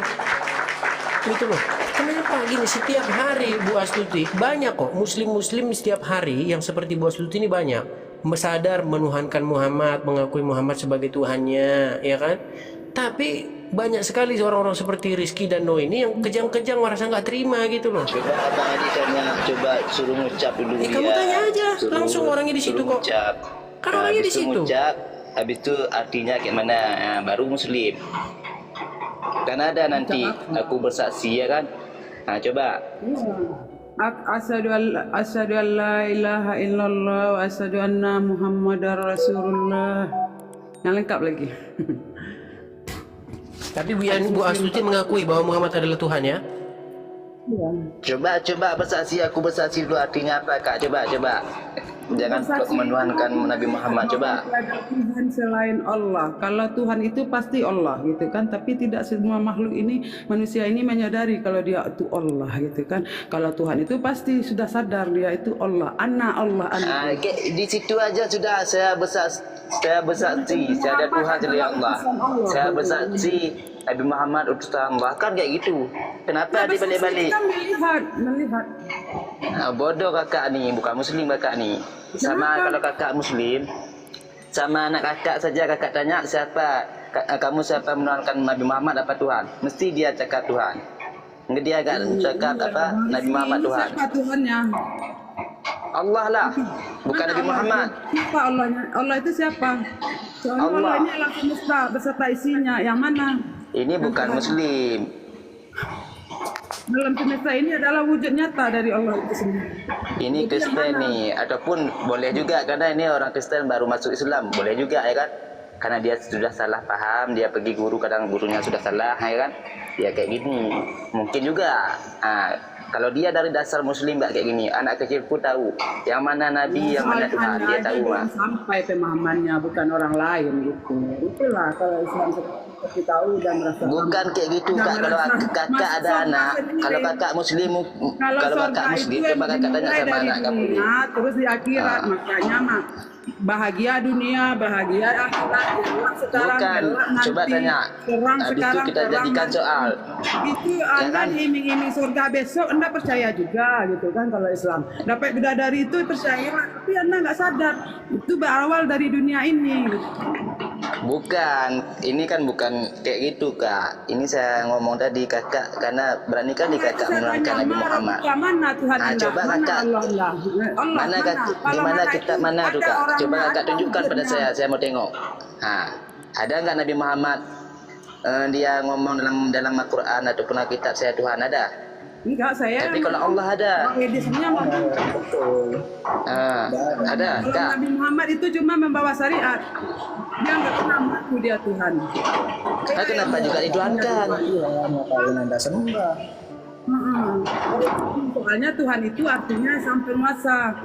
Gitu loh. Kenapa gini setiap hari Bu Astuti banyak kok muslim setiap hari yang seperti Bu Astuti ini banyak sadar menuhankan Muhammad, mengakui Muhammad sebagai Tuhannya, ya kan? Tapi banyak sekali orang-orang seperti Rizky dan No ini yang kejang-kejang merasa nggak terima gitu loh. Coba Abang Adi tanya, coba suruh ngucap dulu. Kamu tanya aja, langsung orangnya di situ kok. Kan orangnya di situ. Habis itu artinya kayak mana? Baru Muslim. Kan ada nanti aku bersaksi ya kan. Nah coba. Asyhadu an la ilaha illallah wa asyhadu anna Muhammadar Rasulullah. Yang lengkap lagi. Tapi Bu Astuti mengakui bahwa Muhammad adalah Tuhan ya? Coba bersaksi, aku bersaksi dulu artinya apa Kak? Coba. Jangan menuhankan Nabi Muhammad, coba. Ada Tuhan selain Allah. Kalau Tuhan itu pasti Allah gitu kan, tapi tidak semua makhluk ini, manusia ini menyadari kalau dia itu Allah gitu kan. Kalau Tuhan itu pasti sudah sadar dia itu Allah. Anna. Di situ aja sudah saya bersaksi, saya ada Tuhan selain Allah. Saya bersaksi Nabi Muhammad utusan Allah, kan kayak gitu. Kenapa dibalik-balik? Kita melihat. Bodoh kakak nih, bukan muslim kakak nih. Sama kalau kakak muslim, sama anak kakak saja kakak tanya kamu siapa menuhankan Nabi Muhammad apa Tuhan? Mesti dia cakap Tuhan. Enggak dia agak cakap apa Nabi Muhammad Tuhan. Siapa Tuhannya? Allah lah, bukan Nabi Muhammad. Siapa Allahnya? Allah itu siapa? Soalnya Allah. Allah ini alam semesta beserta isinya. Yang mana? Ini bukan muslim. Dalam semesta ini adalah wujud nyata dari Allah itu sendiri. Ini Kristen nih, ataupun boleh juga karena ini orang Kristen baru masuk Islam, boleh juga ya kan? Karena dia sudah salah paham, dia pergi guru kadang gurunya sudah salah ya kan? Ya kayak gini, mungkin juga. Kalau dia dari dasar Muslim nggak kayak gini, anak kecil pun tahu yang mana Nabi, yang mana Tuhan, dia tahu mah. Sampai pemahamannya bukan orang lain gitu. Itulah kalau Islam seperti tahu dan merasa. Bukan kayak gitu kak. Kalau kakak ada anak, kalau kakak Muslim, kalau kakak Muslim, coba kakak tanya sama anak kamu. Terus di akhirat makanya mah bahagia dunia, bahagia akhirat. Sekarang Bukan, coba tanya. Habis itu kita jadikan soal. Itu Anda iming-iming surga besok, Anda percaya juga gitu kan kalau Islam. Dapat bidadari itu percaya, tapi Anda nggak sadar itu berawal dari dunia ini. Gitu. Bukan, ini kan bukan kayak gitu kak. Ini saya ngomong tadi kakak karena berani kali kakak menuhankan Nabi Muhammad. Mana Tuhan Anda? Coba kakak, mana di mana kita mana tuh kak? Coba kakak tunjukkan pada saya mau tengok. Ada nggak Nabi Muhammad dia ngomong dalam Al-Quran ataupun Alkitab saya Tuhan ada? Enggak, saya. Tapi kalau Allah ada. Ada kalau kak. Nabi Muhammad itu cuma membawa syariat. Dia nggak pernah mengaku dia Tuhan. Kenapa juga dituhankan? Soalnya Tuhan itu artinya sang penguasa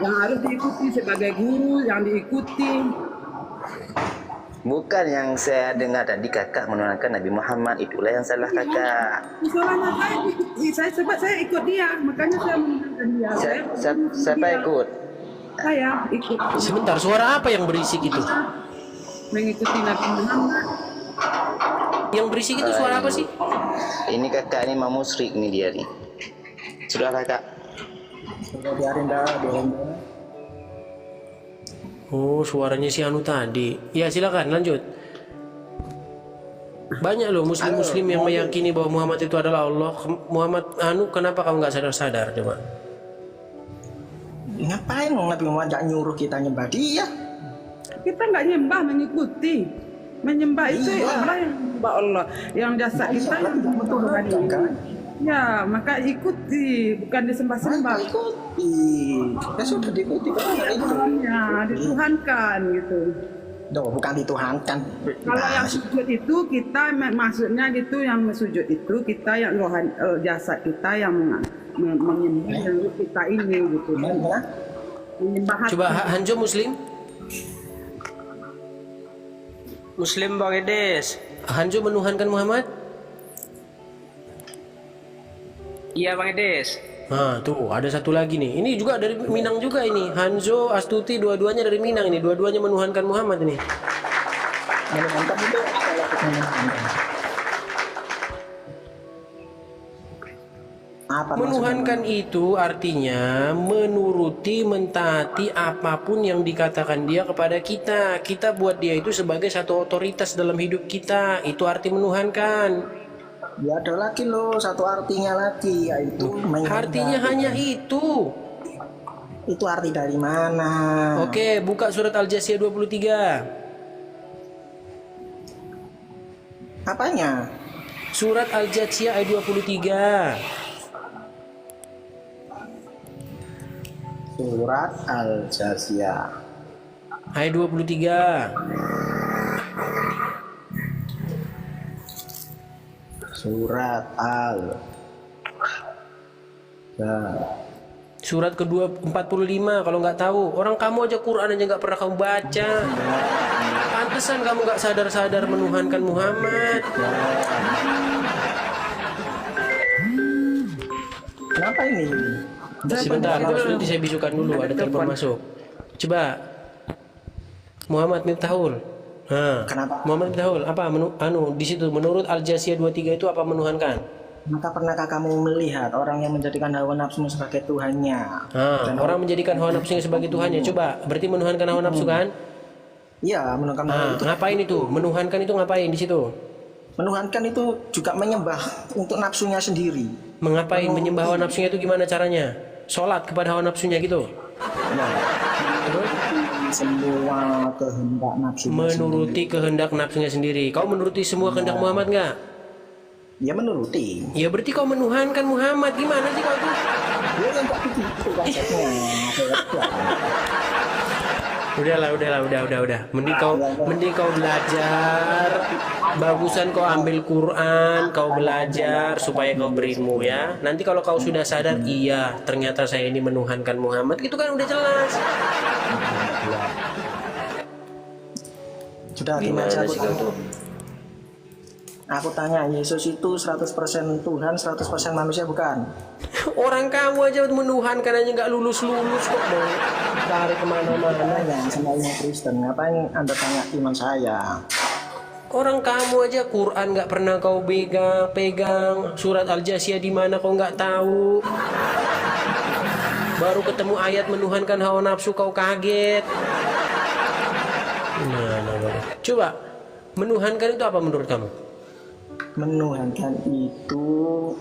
yang harus diikuti sebagai guru, yang diikuti. Bukan yang saya dengar tadi kakak menuhankan Nabi Muhammad, itulah yang salah kakak. Soalnya saya ikut dia, makanya saya menuhankan dia. Siapa ikut? Saya ikut. Sebentar, suara apa yang berisik itu? Mengikuti Nabi Muhammad. Yang berisik itu suara apa sih? Ini kakak ini mau musyrik nih dia nih. Sudah kakak. Biarin dah. Oh, suaranya si Anu tadi. Ya, silakan lanjut. Banyak loh muslim-muslim yang meyakini bahwa Muhammad itu adalah Allah. Muhammad Anu, kenapa kamu nggak sadar-sadar coba? Ngapain Nabi Muhammad nggak nyuruh kita nyembah dia? Kita nggak nyembah, mengikuti. Menyembah itu Allah yang menyembah Allah. Yang dasar kita yang Tuhan kan? Ya, maka ikuti, bukan disembah-sembah. Ikuti. Ya sudah diikuti kan itu. Ya, dituhankan gitu. Bukan dituhankan. Kalau yang sujud itu kita maksudnya gitu, yang sujud itu kita yang rohani, jasad kita yang menyembah yang kita ini gitu. Menyembah hati. Coba Hanjo Muslim? Muslim Bang Edes. Hanjo menuhankan Muhammad? Iya Bang Edes. Nah, tuh ada satu lagi nih. Ini juga dari Minang juga ini. Hanjo, Astuti, dua-duanya dari Minang ini. Dua-duanya menuhankan Muhammad ini. Menuhankan itu apa Menuhankan itu artinya menuruti, mentaati apapun yang dikatakan dia kepada kita. Kita buat dia itu sebagai satu otoritas dalam hidup kita. Itu arti menuhankan. Ya ada lagi loh, satu artinya lagi, yaitu artinya hanya itu. Itu arti dari mana? Oke, buka surat Al-Jasiyah 23. Apanya? Surat Al-Jasiyah ayat 23. Surat Al-Jasiyah ayat 23. Surat Al Surat kedua 45 kalau nggak tahu. Orang kamu aja Quran aja nggak pernah kamu baca. Pantesan kamu nggak sadar-sadar menuhankan Muhammad. Kenapa ini? Sebentar, nanti saya bisukan dulu. Ada telepon masuk. Coba Muhammad Miftahul. Nah, Kenapa? Muhammad Miftahul apa di situ menurut Al-Jasiyah 23 itu apa menuhankan? Maka pernahkah kamu melihat orang yang menjadikan hawa nafsumu sebagai Tuhannya? Nah, orang menjadikan hawa nafsunya sebagai Tuhannya. Coba, berarti menuhankan hawa nafsu kan? Iya, menuhankan Nah, itu. ngapain itu? Menuhankan itu ngapain di situ? Menuhankan itu juga menyembah untuk nafsunya sendiri. Mengapain menyembah hawa nafsunya itu gimana caranya? Sholat kepada hawa nafsunya gitu? Semua kehendak nafsu. Menuruti kehendak nafsunya sendiri. Kau menuruti semua kehendak Muhammad nggak? Ya menuruti. Ya berarti kau menuhankan Muhammad. Gimana sih kau tuh? Ya yang tak begitu konsepnya. Udah. Mending kau belajar. Bagusan kau ambil Quran, kau belajar supaya kau berilmu ya. Nanti kalau kau sudah sadar, iya ternyata saya ini menuhankan Muhammad, itu kan udah jelas. Sudah Gimana gimana sih kau tuh? Aku tanya, Yesus itu 100% Tuhan, 100% manusia bukan? Orang kamu aja menuhankan aja nggak lulus-lulus kok mau cari kemana-mana. Tanya sama umat Kristen, ngapain Anda tanya iman saya? Orang kamu aja Quran nggak pernah kau pegang, surat Al-Jasiyah di mana kau nggak tahu. Baru ketemu ayat menuhankan hawa nafsu kau kaget. Gimana? Coba menuhankan itu apa menurut kamu? Menuhankan itu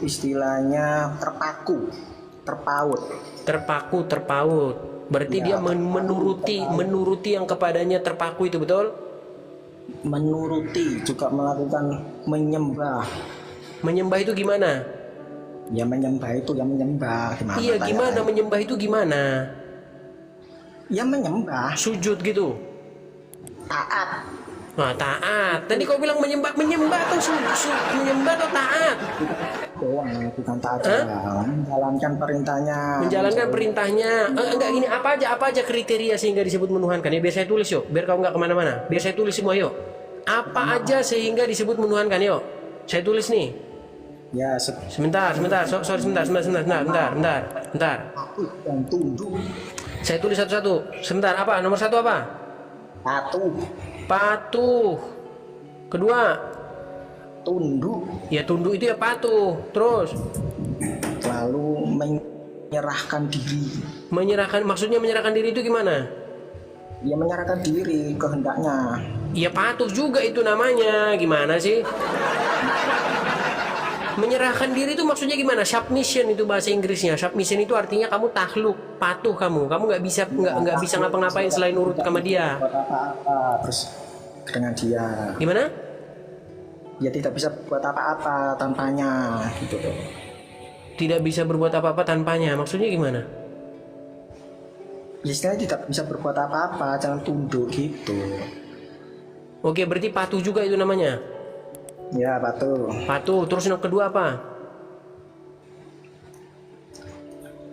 istilahnya terpaut. Terpaut. Berarti Ya, dia menuruti yang kepadanya terpaku itu, betul? Menuruti juga melakukan menyembah. Menyembah itu gimana? Ya menyembah itu yang menyembah gimana? Iya, tanya? gimana menyembah itu gimana? Ya menyembah, Sujud gitu. taat. Nah, taat. Tadi kau bilang menyembah atau menyembah atau taat? Doang, bukan taat. Menjalankan perintahnya. Menjalankan perintahnya. Enggak gini, apa aja kriteria sehingga disebut menuhankan? Ya biar saya tulis yuk, biar kau nggak kemana-mana. Biar saya tulis semua yuk. Apa aja sehingga disebut menuhankan yuk? Saya tulis nih. Ya, Sebentar. Sebentar. dan tunduk. Saya tulis satu-satu. Sebentar, apa? Nomor satu apa? Patuh. Kedua, Tunduk. ya tunduk itu ya patuh. Terus, Lalu menyerahkan diri. maksudnya menyerahkan diri itu gimana? Ya menyerahkan diri kehendaknya. Ya patuh juga itu namanya. Gimana sih? Menyerahkan diri itu maksudnya gimana? Submission itu bahasa Inggrisnya. Submission itu artinya kamu takluk, patuh kamu. Kamu nggak bisa ngapa-ngapain selain nurut sama dia. Buat apa-apa terus dengan dia. Gimana? Ya tidak bisa buat apa-apa tanpanya gitu loh. Tidak bisa berbuat apa-apa tanpanya. Maksudnya gimana? Ya, istilahnya tidak bisa berbuat apa-apa, jangan tunduk gitu. Oke, berarti patuh juga itu namanya. Ya patuh. Patuh. Terus yang kedua apa?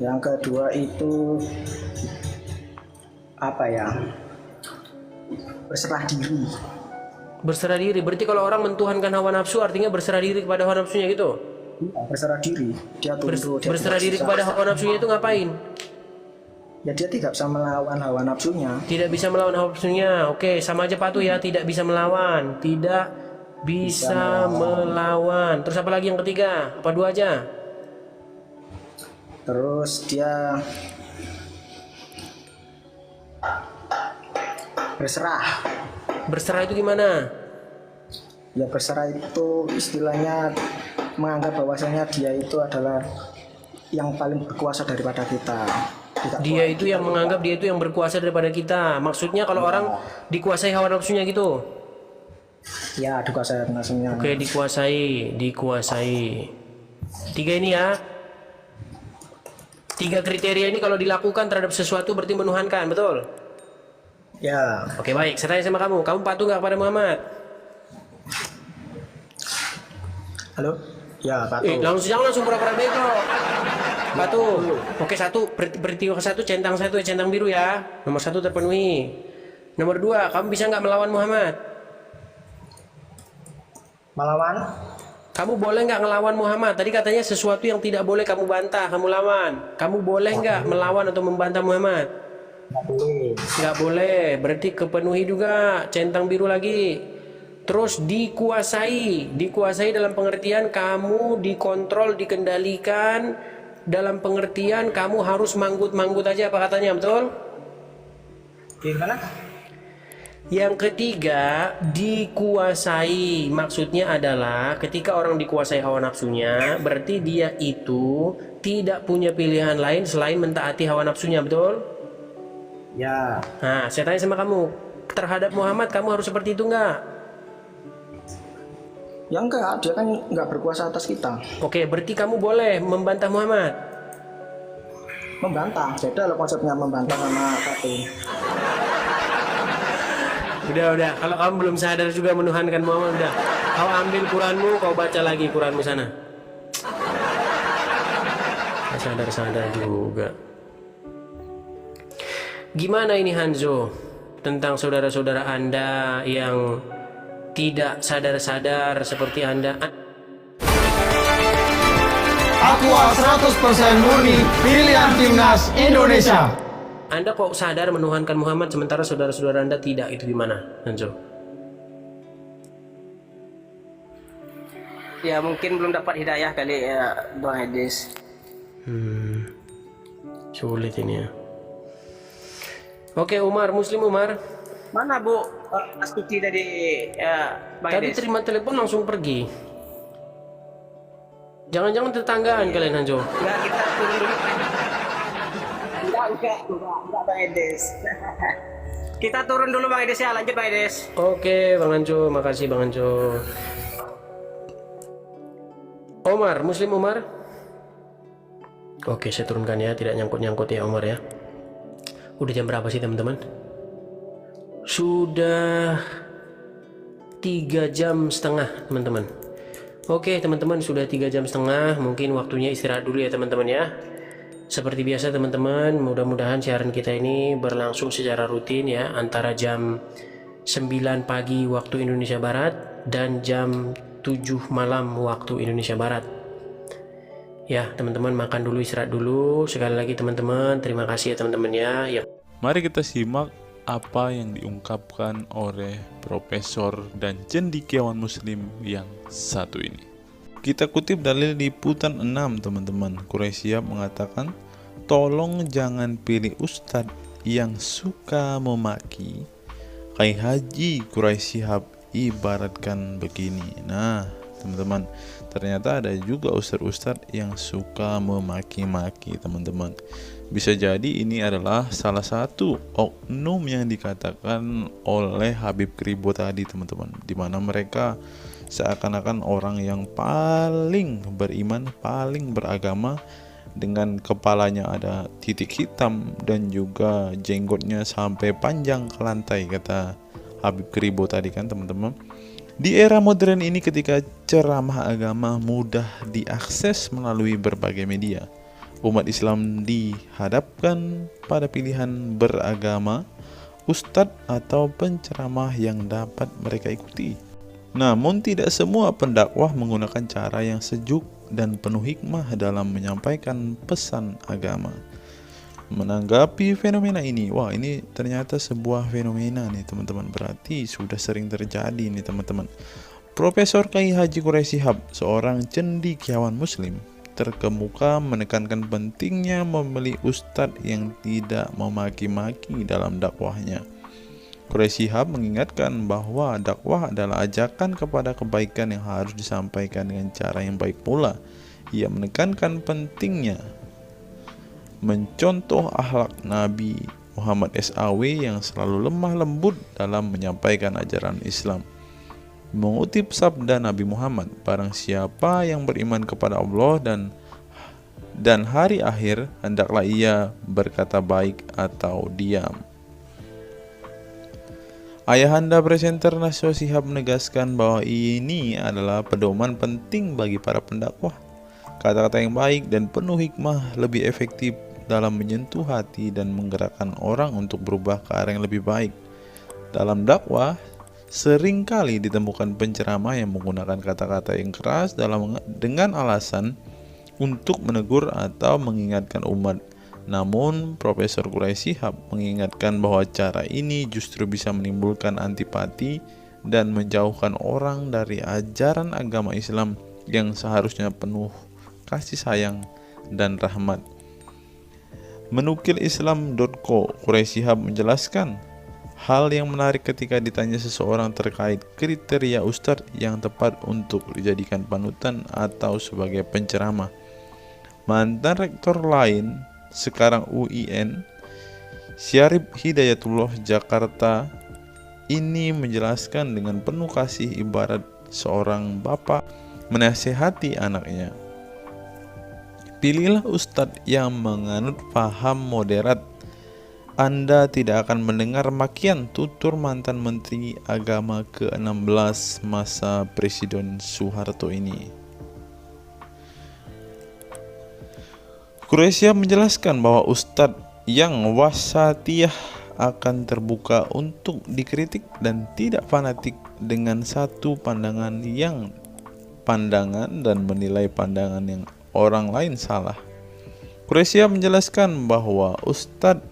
Yang kedua itu apa ya? Berserah diri. Berserah diri. Berarti kalau orang mentuhankan hawa nafsu artinya berserah diri kepada hawa nafsunya gitu. Ya, berserah diri. Dia tunduk. Dia Berserah tidak diri bisa. kepada hawa nafsunya itu ngapain? Ya dia tidak bisa melawan hawa nafsunya. Tidak bisa melawan hawa nafsunya. Oke, sama aja patuh ya. Tidak bisa melawan. Tidak bisa melawan. Terus apa lagi yang ketiga? Apa dua aja? Terus dia berserah. Berserah itu gimana? Ya berserah itu istilahnya menganggap bahwasanya dia itu adalah yang paling berkuasa daripada kita. Dia itu yang menganggap dia itu yang berkuasa daripada kita. Maksudnya kalau orang dikuasai hawa nafsunya gitu. Ya dikuasai nafsunya. Oke, dikuasai. Tiga ini ya. 3 kriteria ini kalau dilakukan terhadap sesuatu berarti menuhankan, betul? Ya. Oke, baik. Saya tanya sama kamu patuh nggak kepada Muhammad? Halo? Ya, patuh. Jangan langsung pura-pura bego. Patuh. Oke, 1. Peristiwa ke-1 centang biru ya. Nomor 1 terpenuhi. Nomor 2, kamu bisa nggak melawan Muhammad? Melawan? Kamu boleh nggak ngelawan Muhammad? Tadi katanya sesuatu yang tidak boleh kamu bantah, kamu lawan. Kamu boleh nggak melawan atau membantah Muhammad? Nggak boleh. Nggak boleh. Berarti kepenuhi juga. Centang biru lagi. Terus dikuasai dalam pengertian kamu dikontrol, dikendalikan, dalam pengertian kamu harus manggut-manggut aja, apa katanya, betul? Gimana? Yang ketiga, dikuasai. Maksudnya adalah ketika orang dikuasai hawa nafsunya, berarti dia itu tidak punya pilihan lain selain mentaati hawa nafsunya, betul? Ya. Nah, saya tanya sama kamu, terhadap Muhammad kamu harus seperti itu enggak? Ya enggak, dia kan enggak berkuasa atas kita. Oke, berarti kamu boleh membantah Muhammad? Membantah, beda loh konsepnya membantah sama patuh. Udah. Kalau kamu belum sadar juga menuhankan Muhammad, udah. Kau ambil Quranmu, kau baca lagi Quranmu sana. Sadar juga. Gimana ini Hanzo tentang saudara-saudara Anda yang tidak sadar-sadar seperti Anda? Aqua 100% murni pilihan timnas Indonesia. Anda kok sadar menuhankan Muhammad sementara saudara-saudara Anda tidak, itu gimana, Hanzo? Ya mungkin belum dapat hidayah kali ya Bang Edis. Sulit ini ya. Oke, Muslim Umar. Mana Bu Astuti dari Bang Tadi Edis? terima telepon langsung pergi. Jangan-jangan tetanggaan kalian, Hanzo? Enggak, kita turun dulu. Enggak Bang Edis. Kita turun dulu Bang Edis ya, lanjut Bang Edis. Oke, Bang Hanzo, makasih Bang Hanzo. Muslim Umar. Oke, saya turunkan ya, tidak nyangkut-nyangkut ya Umar ya. Udah jam berapa sih teman-teman? Sudah 3 jam setengah teman-teman. Oke teman-teman, sudah 3 jam setengah. Mungkin waktunya istirahat dulu ya teman-teman ya. Seperti biasa teman-teman, mudah-mudahan siaran kita ini berlangsung secara rutin ya, antara jam 9 pagi waktu Indonesia Barat dan jam 7 malam waktu Indonesia Barat. Ya teman-teman, makan dulu, istirahat dulu. Sekali lagi teman-teman, terima kasih ya teman-teman ya. Mari kita simak apa yang diungkapkan oleh Profesor dan cendekiawan Muslim yang satu ini. Kita kutip dalil liputan 6 teman-teman. Quraisy mengatakan, tolong jangan pilih ustadz yang suka memaki. Kai Haji Quraisy ibaratkan begini. Nah teman-teman, ternyata ada juga ustadz-ustadz yang suka memaki-maki teman-teman. Bisa jadi ini adalah salah satu oknum yang dikatakan oleh Habib Kribo tadi teman-teman, di mana mereka seakan-akan orang yang paling beriman, paling beragama, dengan kepalanya ada titik hitam dan juga jenggotnya sampai panjang ke lantai, kata Habib Kribo tadi kan teman-teman. Di era modern ini ketika ceramah agama mudah diakses melalui berbagai media, umat Islam dihadapkan pada pilihan beragama, ustadz atau penceramah yang dapat mereka ikuti. Namun tidak semua pendakwah menggunakan cara yang sejuk dan penuh hikmah dalam menyampaikan pesan agama. Menanggapi fenomena ini, wah ini ternyata sebuah fenomena nih teman-teman, berarti sudah sering terjadi nih teman-teman. Profesor Kai Haji Quraisy Shihab, seorang cendekiawan Muslim, terkemuka menekankan pentingnya memilih ustadz yang tidak memaki-maki dalam dakwahnya. Quraisy Shihab mengingatkan bahwa dakwah adalah ajakan kepada kebaikan yang harus disampaikan dengan cara yang baik pula. Ia menekankan pentingnya mencontoh akhlak Nabi Muhammad SAW yang selalu lemah lembut dalam menyampaikan ajaran Islam. Mengutip sabda Nabi Muhammad, barang siapa yang beriman kepada Allah dan dan hari akhir, hendaklah ia berkata baik atau diam. Ayahanda presenter Najwa Shihab menegaskan bahwa ini adalah pedoman penting bagi para pendakwah. Kata-kata yang baik dan penuh hikmah lebih efektif dalam menyentuh hati dan menggerakkan orang untuk berubah ke arah yang lebih baik. Dalam dakwah, seringkali ditemukan penceramah yang menggunakan kata-kata yang keras dengan alasan untuk menegur atau mengingatkan umat. Namun, Profesor Quraisy Shihab mengingatkan bahwa cara ini justru bisa menimbulkan antipati dan menjauhkan orang dari ajaran agama Islam yang seharusnya penuh kasih sayang dan rahmat. Menukil Islam.co, Quraisy Shihab menjelaskan hal yang menarik ketika ditanya seseorang terkait kriteria ustadz yang tepat untuk dijadikan panutan atau sebagai penceramah. Mantan rektor lain sekarang UIN, Syarif Hidayatullah Jakarta, ini menjelaskan dengan penuh kasih ibarat seorang bapak menasihati anaknya. Pilihlah ustadz yang menganut paham moderat. Anda tidak akan mendengar makian, tutur mantan Menteri Agama ke-16 masa Presiden Soeharto ini. Quraisy menjelaskan bahwa ustadz yang wasatiyah akan terbuka untuk dikritik dan tidak fanatik dengan satu pandangan dan menilai pandangan yang orang lain salah. Quraisy menjelaskan bahwa ustadz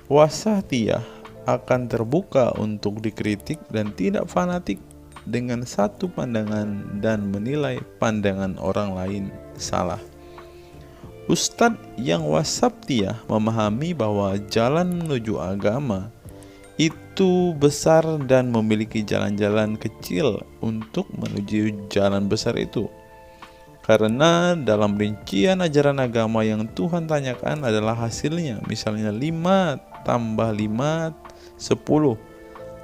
wasatiyah akan terbuka untuk dikritik dan tidak fanatik dengan satu pandangan dan menilai pandangan orang lain salah. Ustadz yang wasatiyah memahami bahwa jalan menuju agama itu besar dan memiliki jalan-jalan kecil untuk menuju jalan besar itu. Karena dalam rincian ajaran agama yang Tuhan tanyakan adalah hasilnya, misalnya 5 tambah 5, 10,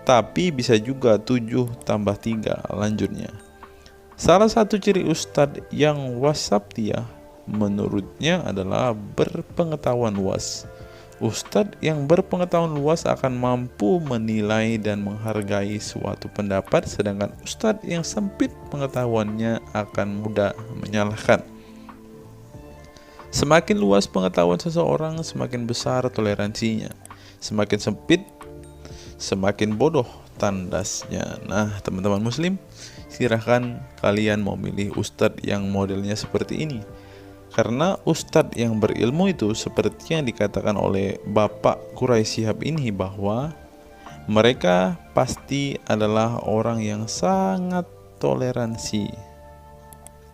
tapi bisa juga 7 tambah 3, lanjutnya. Salah satu ciri ustadz yang wasatiyah menurutnya adalah berpengetahuan luas. Ustadz yang berpengetahuan luas akan mampu menilai dan menghargai suatu pendapat, sedangkan ustadz yang sempit pengetahuannya akan mudah menyalahkan. Semakin luas pengetahuan seseorang, semakin besar toleransinya. Semakin sempit, semakin bodoh tandasnya. Nah, teman-teman muslim, silahkan kalian mau milih ustadz yang modelnya seperti ini. Karena ustadz yang berilmu itu seperti yang dikatakan oleh Bapak Quraisy Shihab ini, bahwa mereka pasti adalah orang yang sangat toleransi.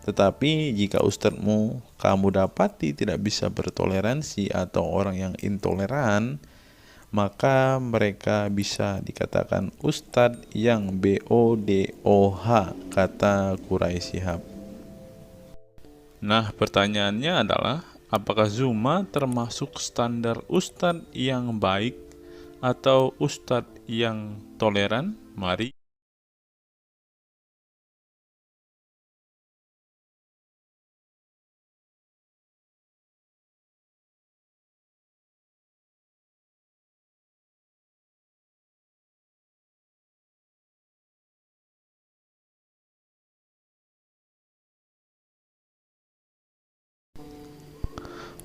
Tetapi jika ustadzmu kamu dapati tidak bisa bertoleransi atau orang yang intoleran, maka mereka bisa dikatakan ustadz yang BODOH, kata Quraisy Shihab. Nah, pertanyaannya adalah, apakah Zuma termasuk standar ustadz yang baik atau ustadz yang toleran? Mari.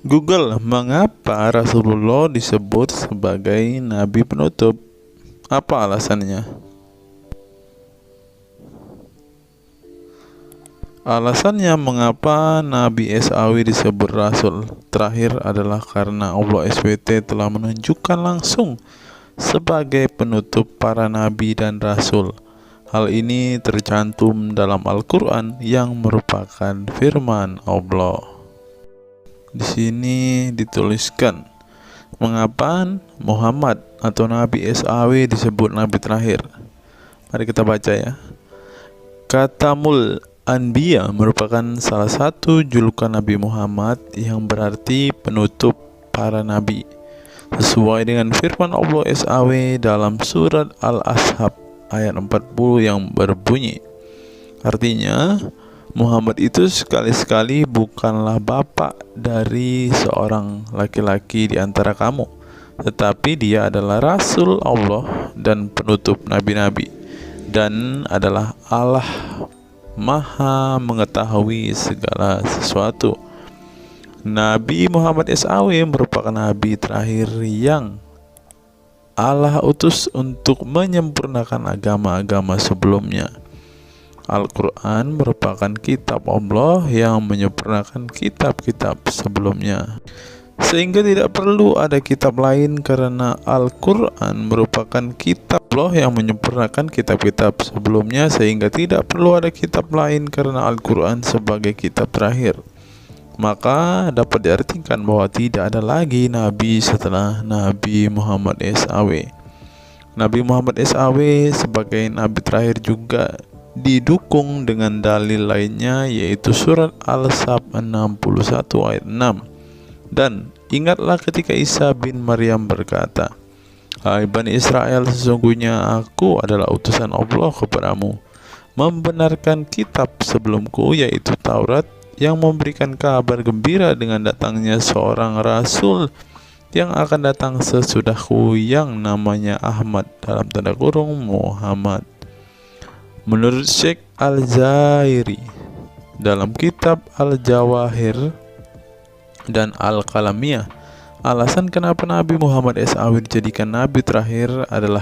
Google, mengapa Rasulullah disebut sebagai nabi penutup? Apa alasannya? Alasannya mengapa Nabi SAW disebut Rasul terakhir adalah karena Allah SWT telah menunjukkan langsung sebagai penutup para nabi dan rasul. Hal ini tercantum dalam Al-Quran yang merupakan firman Allah. Di sini dituliskan, mengapa Muhammad atau Nabi SAW disebut Nabi terakhir? Mari kita baca ya. Katamul Anbiya merupakan salah satu julukan Nabi Muhammad yang berarti penutup para nabi. Sesuai dengan firman Allah SAW dalam surat Al-Ashab ayat 40 yang berbunyi, artinya, Muhammad itu sekali-sekali bukanlah bapak dari seorang laki-laki di antara kamu, tetapi dia adalah Rasul Allah dan penutup nabi-nabi, dan adalah Allah Maha mengetahui segala sesuatu. Nabi Muhammad SAW merupakan nabi terakhir yang Allah utus untuk menyempurnakan agama-agama sebelumnya. Al-Quran merupakan kitab Allah yang menyempurnakan kitab-kitab sebelumnya, sehingga tidak perlu ada kitab lain karena Al-Quran merupakan kitab Allah yang menyempurnakan kitab-kitab sebelumnya, sehingga tidak perlu ada kitab lain karena Al-Quran sebagai kitab terakhir. Maka dapat diartikan bahwa tidak ada lagi nabi setelah Nabi Muhammad SAW. Nabi Muhammad SAW sebagai nabi terakhir juga didukung dengan dalil lainnya, yaitu surat Al-Sab 61 ayat 6. Dan ingatlah ketika Isa bin Maryam berkata, "Hai Bani Israel, sesungguhnya aku adalah utusan Allah kepadamu, membenarkan kitab sebelumku, yaitu Taurat, yang memberikan kabar gembira dengan datangnya seorang rasul yang akan datang sesudahku, yang namanya Ahmad dalam tanda kurung Muhammad." Menurut Syekh Al-Zairi dalam kitab Al-Jawahir dan Al-Qalamiyah, alasan kenapa Nabi Muhammad SAW dijadikan nabi terakhir adalah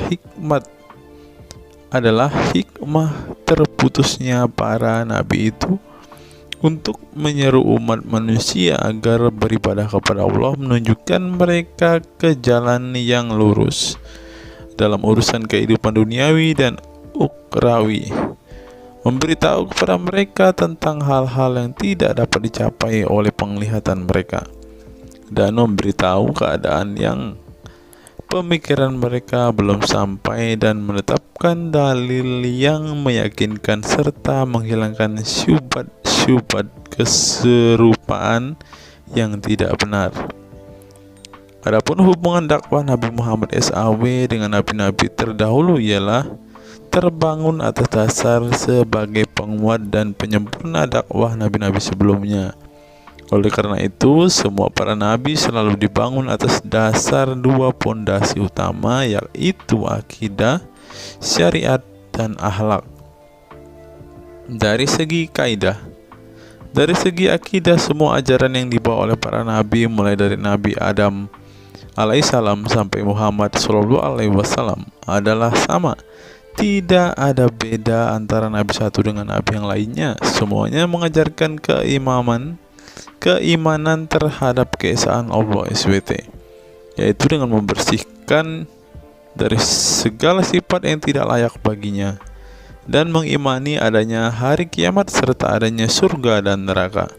hikmah terputusnya para nabi itu untuk menyeru umat manusia agar beribadah kepada Allah, menunjukkan mereka ke jalan yang lurus dalam urusan kehidupan duniawi dan ukrawi, memberitahu kepada mereka tentang hal-hal yang tidak dapat dicapai oleh penglihatan mereka, dan memberitahu keadaan yang pemikiran mereka belum sampai, dan menetapkan dalil yang meyakinkan serta menghilangkan syubhat keserupaan yang tidak benar. Adapun hubungan dakwah Nabi Muhammad SAW dengan nabi-nabi terdahulu ialah terbangun atas dasar sebagai penguat dan penyempurna dakwah nabi-nabi sebelumnya. Oleh karena itu, semua para nabi selalu dibangun atas dasar dua pondasi utama, yaitu akidah, syariat, dan akhlak. Dari segi kaidah, dari segi akidah, semua ajaran yang dibawa oleh para nabi, mulai dari Nabi Adam alaihissalam sampai Muhammad SAW, adalah sama. Tidak ada beda antara nabi satu dengan nabi yang lainnya. Semuanya mengajarkan keimanan terhadap keesaan Allah SWT, yaitu dengan membersihkan dari segala sifat yang tidak layak baginya, dan mengimani adanya hari kiamat serta adanya surga dan neraka.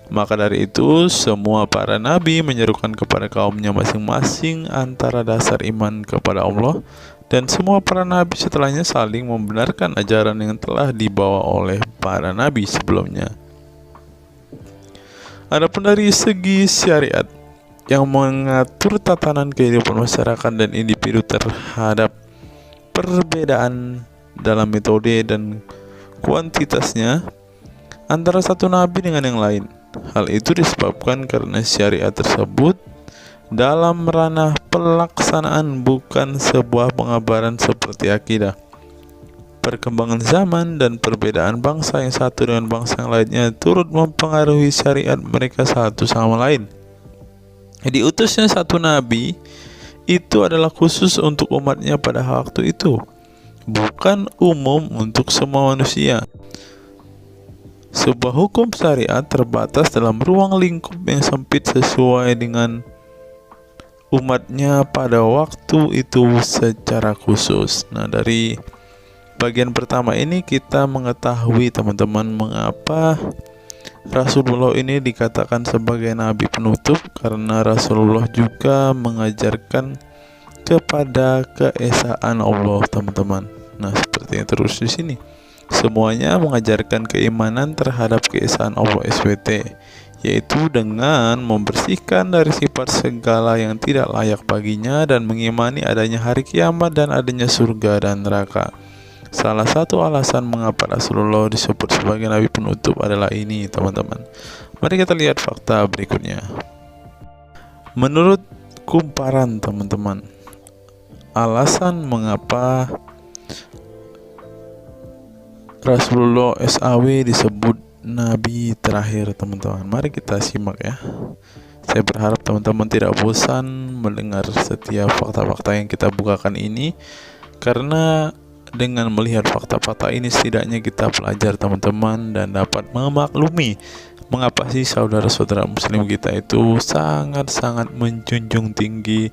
Maka dari itu, semua para nabi menyerukan kepada kaumnya masing-masing antara dasar iman kepada Allah, dan semua para nabi setelahnya saling membenarkan ajaran yang telah dibawa oleh para nabi sebelumnya. Adapun dari segi syariat yang mengatur tatanan kehidupan masyarakat dan individu terhadap perbedaan dalam metode dan kuantitasnya antara satu nabi dengan yang lain. Hal itu disebabkan karena syariat tersebut dalam ranah pelaksanaan, bukan sebuah pengabaran seperti akidah. Perkembangan zaman dan perbedaan bangsa yang satu dengan bangsa yang lainnya turut mempengaruhi syariat mereka satu sama lain. Diutusnya satu nabi itu adalah khusus untuk umatnya pada waktu itu, bukan umum untuk semua manusia. Sebuah hukum syariat terbatas dalam ruang lingkup yang sempit sesuai dengan umatnya pada waktu itu secara khusus. Nah, dari bagian pertama ini kita mengetahui, teman-teman, mengapa Rasulullah ini dikatakan sebagai nabi penutup, karena Rasulullah juga mengajarkan kepada keesaan Allah, teman-teman. Nah, seperti yang terus di sini, semuanya mengajarkan keimanan terhadap keesaan Allah SWT, yaitu dengan membersihkan dari sifat segala yang tidak layak baginya, dan mengimani adanya hari kiamat dan adanya surga dan neraka. Salah satu alasan mengapa Rasulullah disebut sebagai nabi penutup adalah ini, teman-teman. Mari kita lihat fakta berikutnya. Menurut kumparan, teman-teman, alasan mengapa Rasulullah SAW disebut nabi terakhir, teman-teman. Mari kita simak ya. Saya berharap teman-teman tidak bosan mendengar setiap fakta-fakta yang kita bukakan ini, karena dengan melihat fakta-fakta ini setidaknya kita belajar, teman-teman, dan dapat memaklumi mengapa sih saudara-saudara muslim kita itu sangat-sangat menjunjung tinggi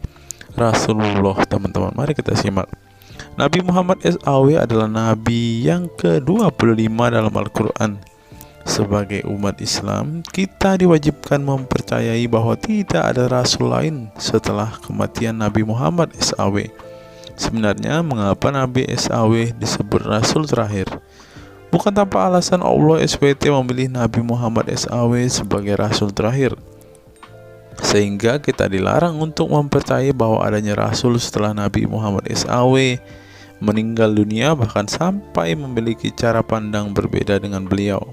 Rasulullah, teman-teman. Mari kita simak. Nabi Muhammad SAW adalah nabi yang ke-25 dalam Al-Quran. Sebagai umat Islam, kita diwajibkan mempercayai bahwa tidak ada rasul lain setelah kematian Nabi Muhammad SAW. Sebenarnya, mengapa Nabi SAW disebut rasul terakhir? Bukan tanpa alasan Allah SWT memilih Nabi Muhammad SAW sebagai rasul terakhir, sehingga kita dilarang untuk mempercayai bahwa adanya rasul setelah Nabi Muhammad SAW meninggal dunia, bahkan sampai memiliki cara pandang berbeda dengan beliau.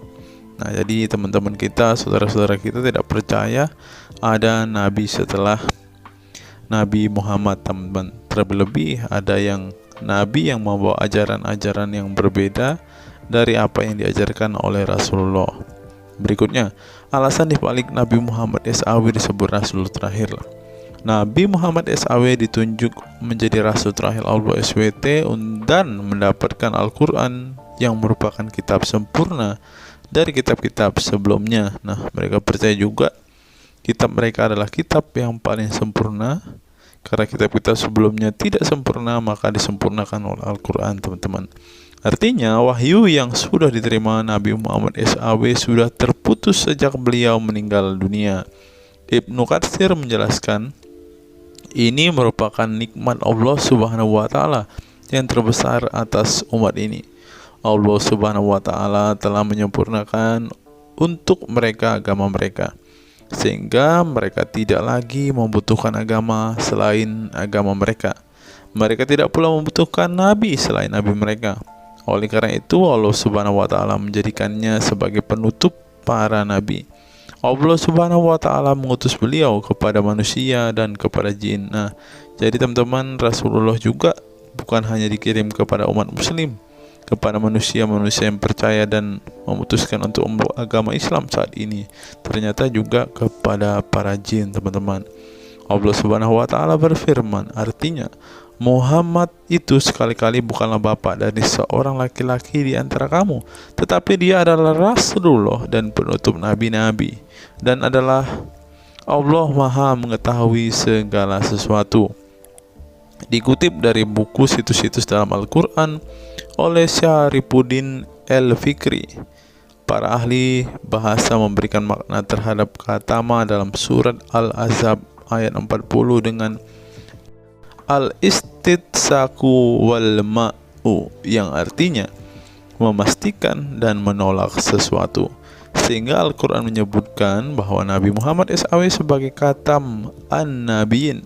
Nah, jadi teman-teman kita, saudara-saudara kita tidak percaya ada nabi setelah Nabi Muhammad, teman-teman. Terlebih ada yang nabi yang membawa ajaran-ajaran yang berbeda dari apa yang diajarkan oleh Rasulullah. Berikutnya, alasan dibalik Nabi Muhammad SAW disebut rasul terakhir. Nabi Muhammad SAW ditunjuk menjadi rasul terakhir Allah SWT dan mendapatkan Al-Quran yang merupakan kitab sempurna dari kitab-kitab sebelumnya. Nah, mereka percaya juga kitab mereka adalah kitab yang paling sempurna, karena kitab-kitab sebelumnya tidak sempurna, maka disempurnakan oleh Al-Quran, teman-teman. Artinya, wahyu yang sudah diterima Nabi Muhammad SAW sudah terputus sejak beliau meninggal dunia. Ibnu Katsir menjelaskan, ini merupakan nikmat Allah Subhanahu wa Ta'ala yang terbesar atas umat ini. Allah Subhanahu wa Ta'ala telah menyempurnakan untuk mereka agama mereka, sehingga mereka tidak lagi membutuhkan agama selain agama mereka. Mereka tidak pula membutuhkan nabi selain nabi mereka. Oleh karena itu, Allah Subhanahu wa Ta'ala menjadikannya sebagai penutup para nabi. Allah Subhanahu wa Ta'ala mengutus beliau kepada manusia dan kepada jin. Nah, jadi teman-teman, Rasulullah juga bukan hanya dikirim kepada umat muslim, kepada manusia-manusia yang percaya dan memutuskan untuk memeluk agama Islam saat ini, ternyata juga kepada para jin, teman-teman. Allah Subhanahu wa Ta'ala berfirman, artinya Muhammad itu sekali-kali bukanlah bapak dari seorang laki-laki di antara kamu, tetapi dia adalah Rasulullah dan penutup nabi-nabi, dan adalah Allah Maha mengetahui segala sesuatu. Dikutip dari buku situs-situs dalam Al-Quran oleh Syarifuddin Al-Fikri, para ahli bahasa memberikan makna terhadap kata ma dalam surat Al-Ahzab ayat 40 dengan al-istitsaku wal ma'u, yang artinya memastikan dan menolak sesuatu, sehingga Al-Quran menyebutkan bahwa Nabi Muhammad SAW sebagai khatam an-nabiyin.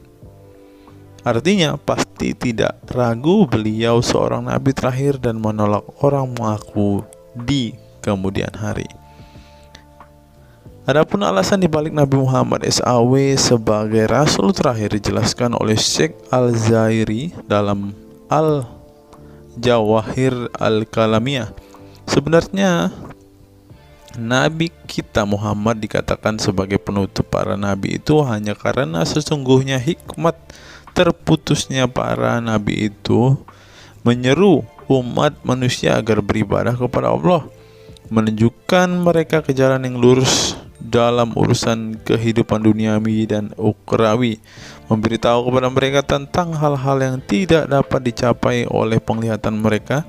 Artinya pasti tidak ragu beliau seorang nabi terakhir dan menolak orang mengaku di kemudian hari. Adapun alasan dibalik Nabi Muhammad SAW sebagai rasul terakhir dijelaskan oleh Syekh Al-Zairi dalam Al-Jawahir Al-Kalamiyah. Sebenarnya Nabi kita Muhammad dikatakan sebagai penutup para nabi itu hanya karena sesungguhnya hikmat terputusnya para nabi itu menyeru umat manusia agar beribadah kepada Allah, menunjukkan mereka ke jalan yang lurus dalam urusan kehidupan duniawi dan ukhrawi, memberitahu kepada mereka tentang hal-hal yang tidak dapat dicapai oleh penglihatan mereka,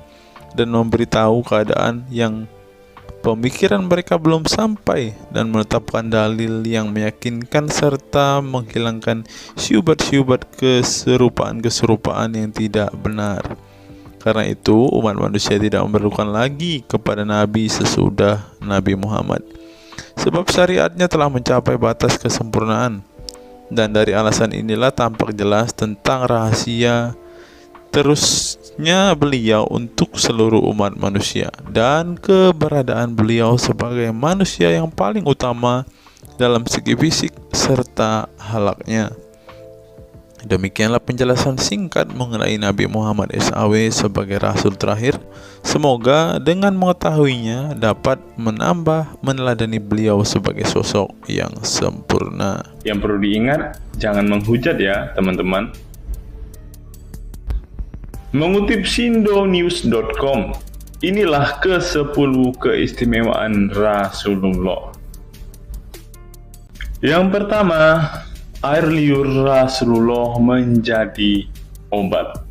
dan memberitahu keadaan yang pemikiran mereka belum sampai, dan menetapkan dalil yang meyakinkan serta menghilangkan syubhat-syubhat keserupaan-keserupaan yang tidak benar. Karena itu, umat manusia tidak memerlukan lagi kepada nabi sesudah Nabi Muhammad, sebab syariatnya telah mencapai batas kesempurnaan. Dan dari alasan inilah tampak jelas tentang rahasia terusnya beliau untuk seluruh umat manusia, dan keberadaan beliau sebagai manusia yang paling utama dalam segi fisik serta halaknya. Demikianlah penjelasan singkat mengenai Nabi Muhammad SAW sebagai Rasul terakhir. Semoga dengan mengetahuinya dapat menambah meneladani beliau sebagai sosok yang sempurna. Yang perlu diingat, jangan menghujat ya teman-teman. Mengutip sindonews.com, inilah ke-10 keistimewaan Rasulullah. Yang pertama, air liur Rasulullah menjadi obat.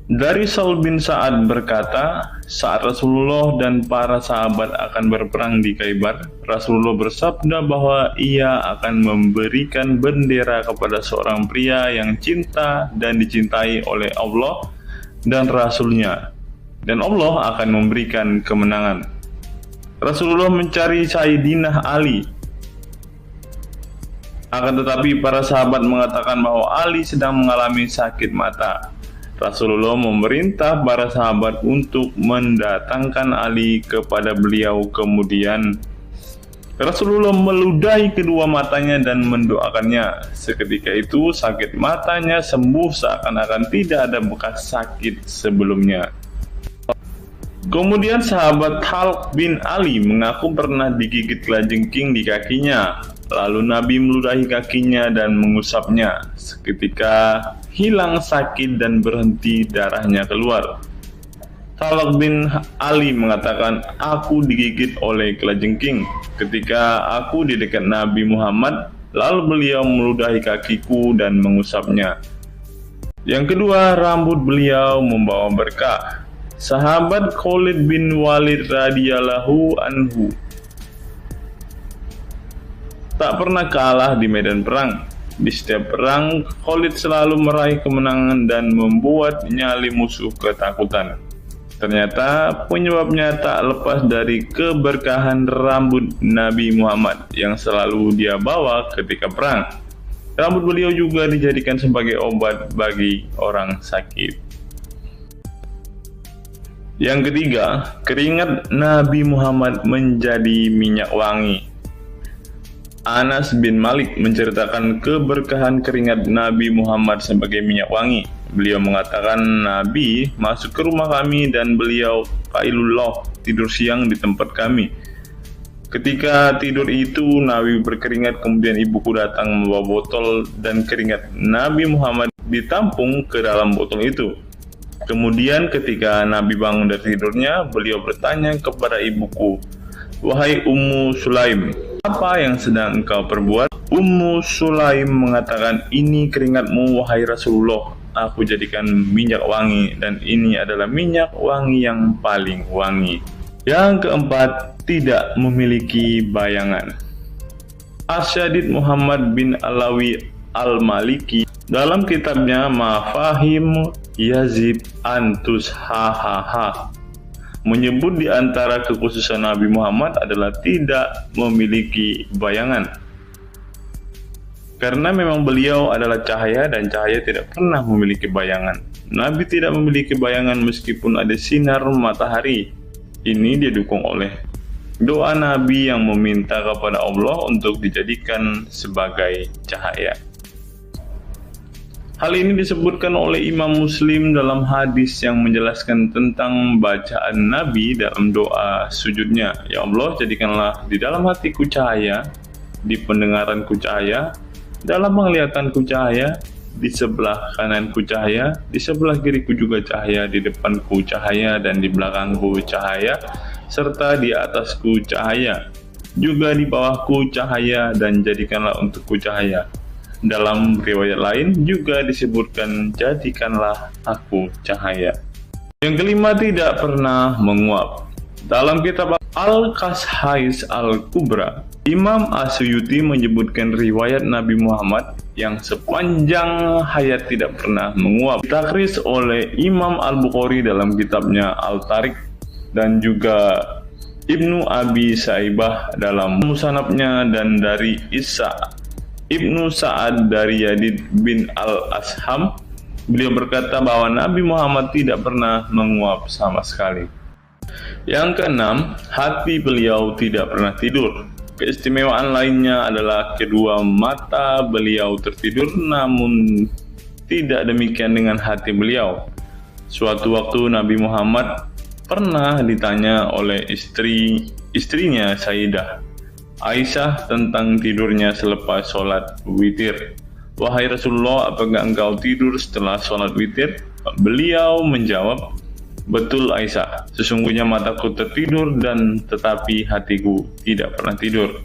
Dari Sahl bin Sa'ad berkata, saat Rasulullah dan para sahabat akan berperang di Khaibar, Rasulullah bersabda bahwa ia akan memberikan bendera kepada seorang pria yang cinta dan dicintai oleh Allah dan Rasul-Nya, dan Allah akan memberikan kemenangan. Rasulullah mencari Sayyidina Ali. Akan tetapi para sahabat mengatakan bahwa Ali sedang mengalami sakit mata. Rasulullah memerintah para sahabat untuk mendatangkan Ali kepada beliau. Kemudian Rasulullah meludahi kedua matanya dan mendoakannya. Seketika itu sakit matanya sembuh seakan-akan tidak ada bekas sakit sebelumnya. Kemudian sahabat Talq bin Ali mengaku pernah digigit kalajengking di kakinya. Lalu Nabi meludahi kakinya dan mengusapnya. Seketika hilang sakit dan berhenti darahnya keluar. Talq bin Ali mengatakan, aku digigit oleh kalajengking ketika aku di dekat Nabi Muhammad, lalu beliau meludahi kakiku dan mengusapnya. Yang kedua, rambut beliau membawa berkah. Sahabat Khalid bin Walid radhiyallahu anhu tak pernah kalah di medan perang. Di setiap perang, Khalid selalu meraih kemenangan dan membuat nyali musuh ketakutan. Ternyata penyebabnya tak lepas dari keberkahan rambut Nabi Muhammad yang selalu dia bawa ketika perang. Rambut beliau juga dijadikan sebagai obat bagi orang sakit. Yang ketiga, keringat Nabi Muhammad menjadi minyak wangi. Anas bin Malik menceritakan keberkahan keringat Nabi Muhammad sebagai minyak wangi. Beliau mengatakan, Nabi masuk ke rumah kami dan beliau qailullah, tidur siang di tempat kami. Ketika tidur itu Nabi berkeringat, kemudian ibuku datang membawa botol dan keringat Nabi Muhammad ditampung ke dalam botol itu. Kemudian ketika Nabi bangun dari tidurnya, beliau bertanya kepada ibuku, wahai Ummu Sulaim, apa yang sedang engkau perbuat? Ummu Sulaim mengatakan, ini keringatmu wahai Rasulullah, aku jadikan minyak wangi dan ini adalah minyak wangi yang paling wangi. Yang keempat, tidak memiliki bayangan. Asyadid Muhammad bin Alawi Al-Maliki dalam kitabnya Mafahim Yazid Antus Hahaha menyebut di antara kekhususan Nabi Muhammad adalah tidak memiliki bayangan. Karena memang beliau adalah cahaya dan cahaya tidak pernah memiliki bayangan. Nabi tidak memiliki bayangan meskipun ada sinar matahari. Ini didukung oleh doa Nabi yang meminta kepada Allah untuk dijadikan sebagai cahaya. Hal ini disebutkan oleh Imam Muslim dalam hadis yang menjelaskan tentang bacaan Nabi dalam doa sujudnya. Ya Allah, jadikanlah di dalam hatiku cahaya, di pendengaranku cahaya, dalam penglihatanku cahaya, di sebelah kananku cahaya, di sebelah kiriku juga cahaya, di depanku cahaya, dan di belakangku cahaya, serta di atasku cahaya, juga di bawahku cahaya, dan jadikanlah untukku cahaya. Dalam riwayat lain juga disebutkan, jadikanlah aku cahaya. Yang kelima, tidak pernah menguap. Dalam kitab Al-Qashais Al-Kubra, Imam Asyuyuti menyebutkan riwayat Nabi Muhammad yang sepanjang hayat tidak pernah menguap. Ditakris oleh Imam Al-Bukhari dalam kitabnya Al-Tariq dan juga Ibnu Abi Saibah dalam Musannafnya, dan dari Isa Ibnu Sa'ad dari Yazid bin Al-Asham Beliau berkata bahwa Nabi Muhammad tidak pernah menguap sama sekali. Yang keenam, hati beliau tidak pernah tidur. Keistimewaan lainnya adalah kedua mata beliau tertidur, namun tidak demikian dengan hati beliau. Suatu waktu Nabi Muhammad pernah ditanya oleh istrinya Sayyidah Aisyah tentang tidurnya selepas sholat witir. "Wahai Rasulullah, apakah engkau tidur setelah sholat witir?" Beliau menjawab, "Betul Aisyah, sesungguhnya mataku tertidur dan tetapi hatiku tidak pernah tidur."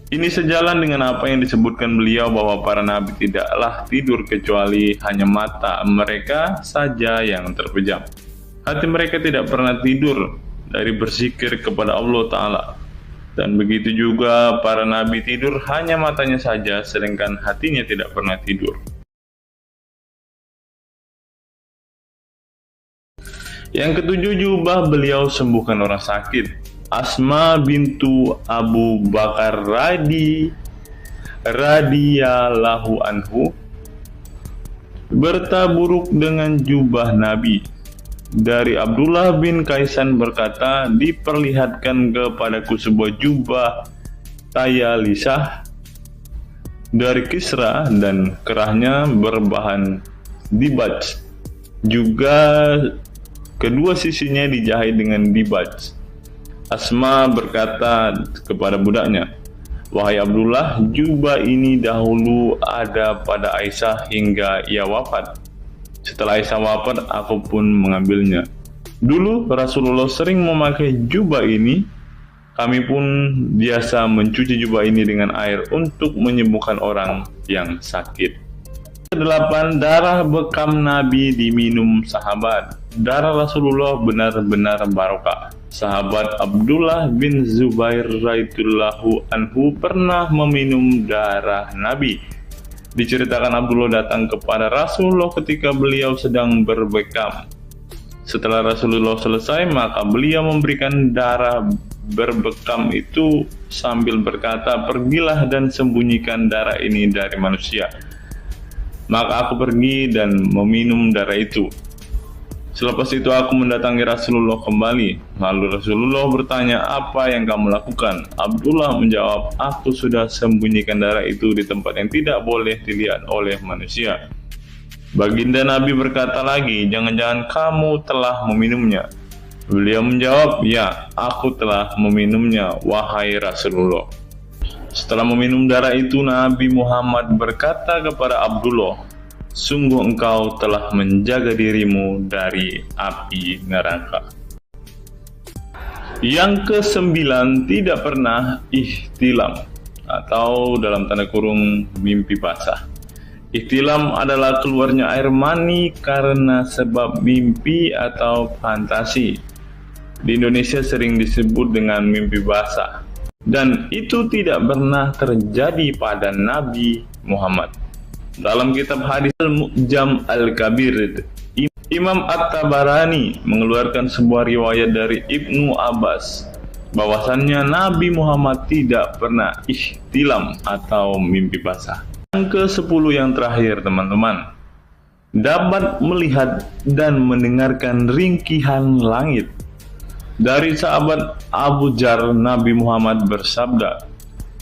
Ini sejalan dengan apa yang disebutkan beliau bahwa para nabi tidaklah tidur kecuali hanya mata mereka saja yang terpejam. Hati mereka tidak pernah tidur dari berzikir kepada Allah Ta'ala. Dan begitu juga para nabi tidur hanya matanya saja, sedangkan hatinya tidak pernah tidur. Yang ketujuh, jubah beliau sembuhkan orang sakit. Asma bintu Abu Bakar radhiyallahu anhu bertaburuk dengan jubah Nabi. Dari Abdullah bin Kaisan berkata, "Diperlihatkan kepadaku sebuah jubah tayalisah dari Kisra dan kerahnya berbahan dibaj. Juga kedua sisinya dijahit dengan dibaj." Asma berkata kepada budaknya, "Wahai Abdullah, jubah ini dahulu ada pada Aisyah hingga ia wafat. Setelah Aisyah wafat, aku pun mengambilnya. Dulu Rasulullah sering memakai jubah ini. Kami pun biasa mencuci jubah ini dengan air untuk menyembuhkan orang yang sakit." 8. Darah bekam Nabi diminum sahabat. Darah Rasulullah benar-benar barokah. Sahabat Abdullah bin Zubair radhiyallahu anhu pernah meminum darah Nabi. Diceritakan Abdullah datang kepada Rasulullah ketika beliau sedang berbekam. Setelah Rasulullah selesai, maka beliau memberikan darah berbekam itu sambil berkata, "Pergilah dan sembunyikan darah ini dari manusia." Maka aku pergi dan meminum darah itu. Selepas itu aku mendatangi Rasulullah kembali. Lalu Rasulullah bertanya, "Apa yang kamu lakukan?" Abdullah menjawab, "Aku sudah sembunyikan darah itu di tempat yang tidak boleh dilihat oleh manusia." Baginda Nabi berkata lagi, "Jangan-jangan kamu telah meminumnya?" Beliau menjawab, "Ya, aku telah meminumnya, wahai Rasulullah." Setelah meminum darah itu, Nabi Muhammad berkata kepada Abdullah, "Sungguh engkau telah menjaga dirimu dari api neraka." Yang ke-9, tidak pernah ihtilam atau dalam tanda kurung mimpi basah. Ihtilam adalah keluarnya air mani karena sebab mimpi atau fantasi. Di Indonesia sering disebut dengan mimpi basah. Dan itu tidak pernah terjadi pada Nabi Muhammad. Dalam kitab hadis Al-Mu'jam Al-Kabir, Imam At-Tabarani mengeluarkan sebuah riwayat dari Ibnu Abbas bahwasannya Nabi Muhammad tidak pernah ihtilam atau mimpi basah. Yang ke-10 yang terakhir, teman-teman, dapat melihat dan mendengarkan ringkihan langit. Dari sahabat Abu Dzar, Nabi Muhammad bersabda,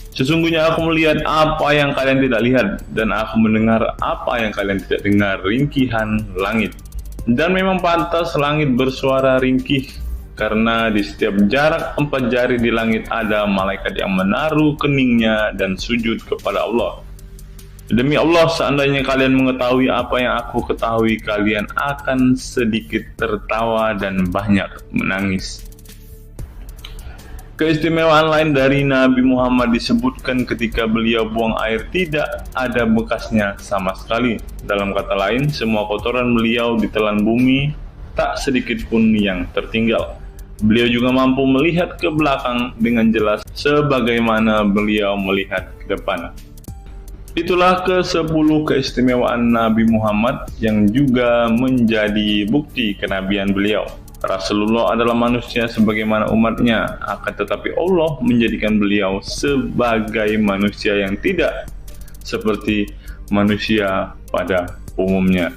"Sesungguhnya aku melihat apa yang kalian tidak lihat, dan aku mendengar apa yang kalian tidak dengar, ringkihan langit. Dan memang pantas langit bersuara ringkih, karena di setiap jarak 4 jari di langit ada malaikat yang menaruh keningnya dan sujud kepada Allah. Demi Allah, seandainya kalian mengetahui apa yang aku ketahui, kalian akan sedikit tertawa dan banyak menangis." Keistimewaan lain dari Nabi Muhammad disebutkan ketika beliau buang air tidak ada bekasnya sama sekali. Dalam kata lain, semua kotoran beliau ditelan bumi, tak sedikit pun yang tertinggal. Beliau juga mampu melihat ke belakang dengan jelas sebagaimana beliau melihat ke depan. Itulah ke-10 keistimewaan Nabi Muhammad yang juga menjadi bukti kenabian beliau. Rasulullah adalah manusia sebagaimana umatnya, akan tetapi Allah menjadikan beliau sebagai manusia yang tidak seperti manusia pada umumnya.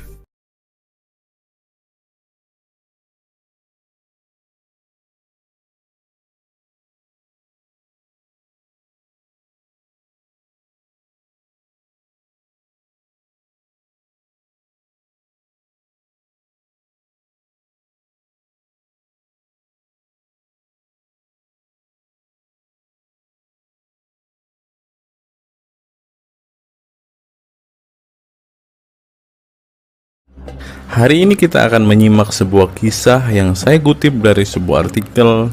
Hari ini kita akan menyimak sebuah kisah yang saya kutip dari sebuah artikel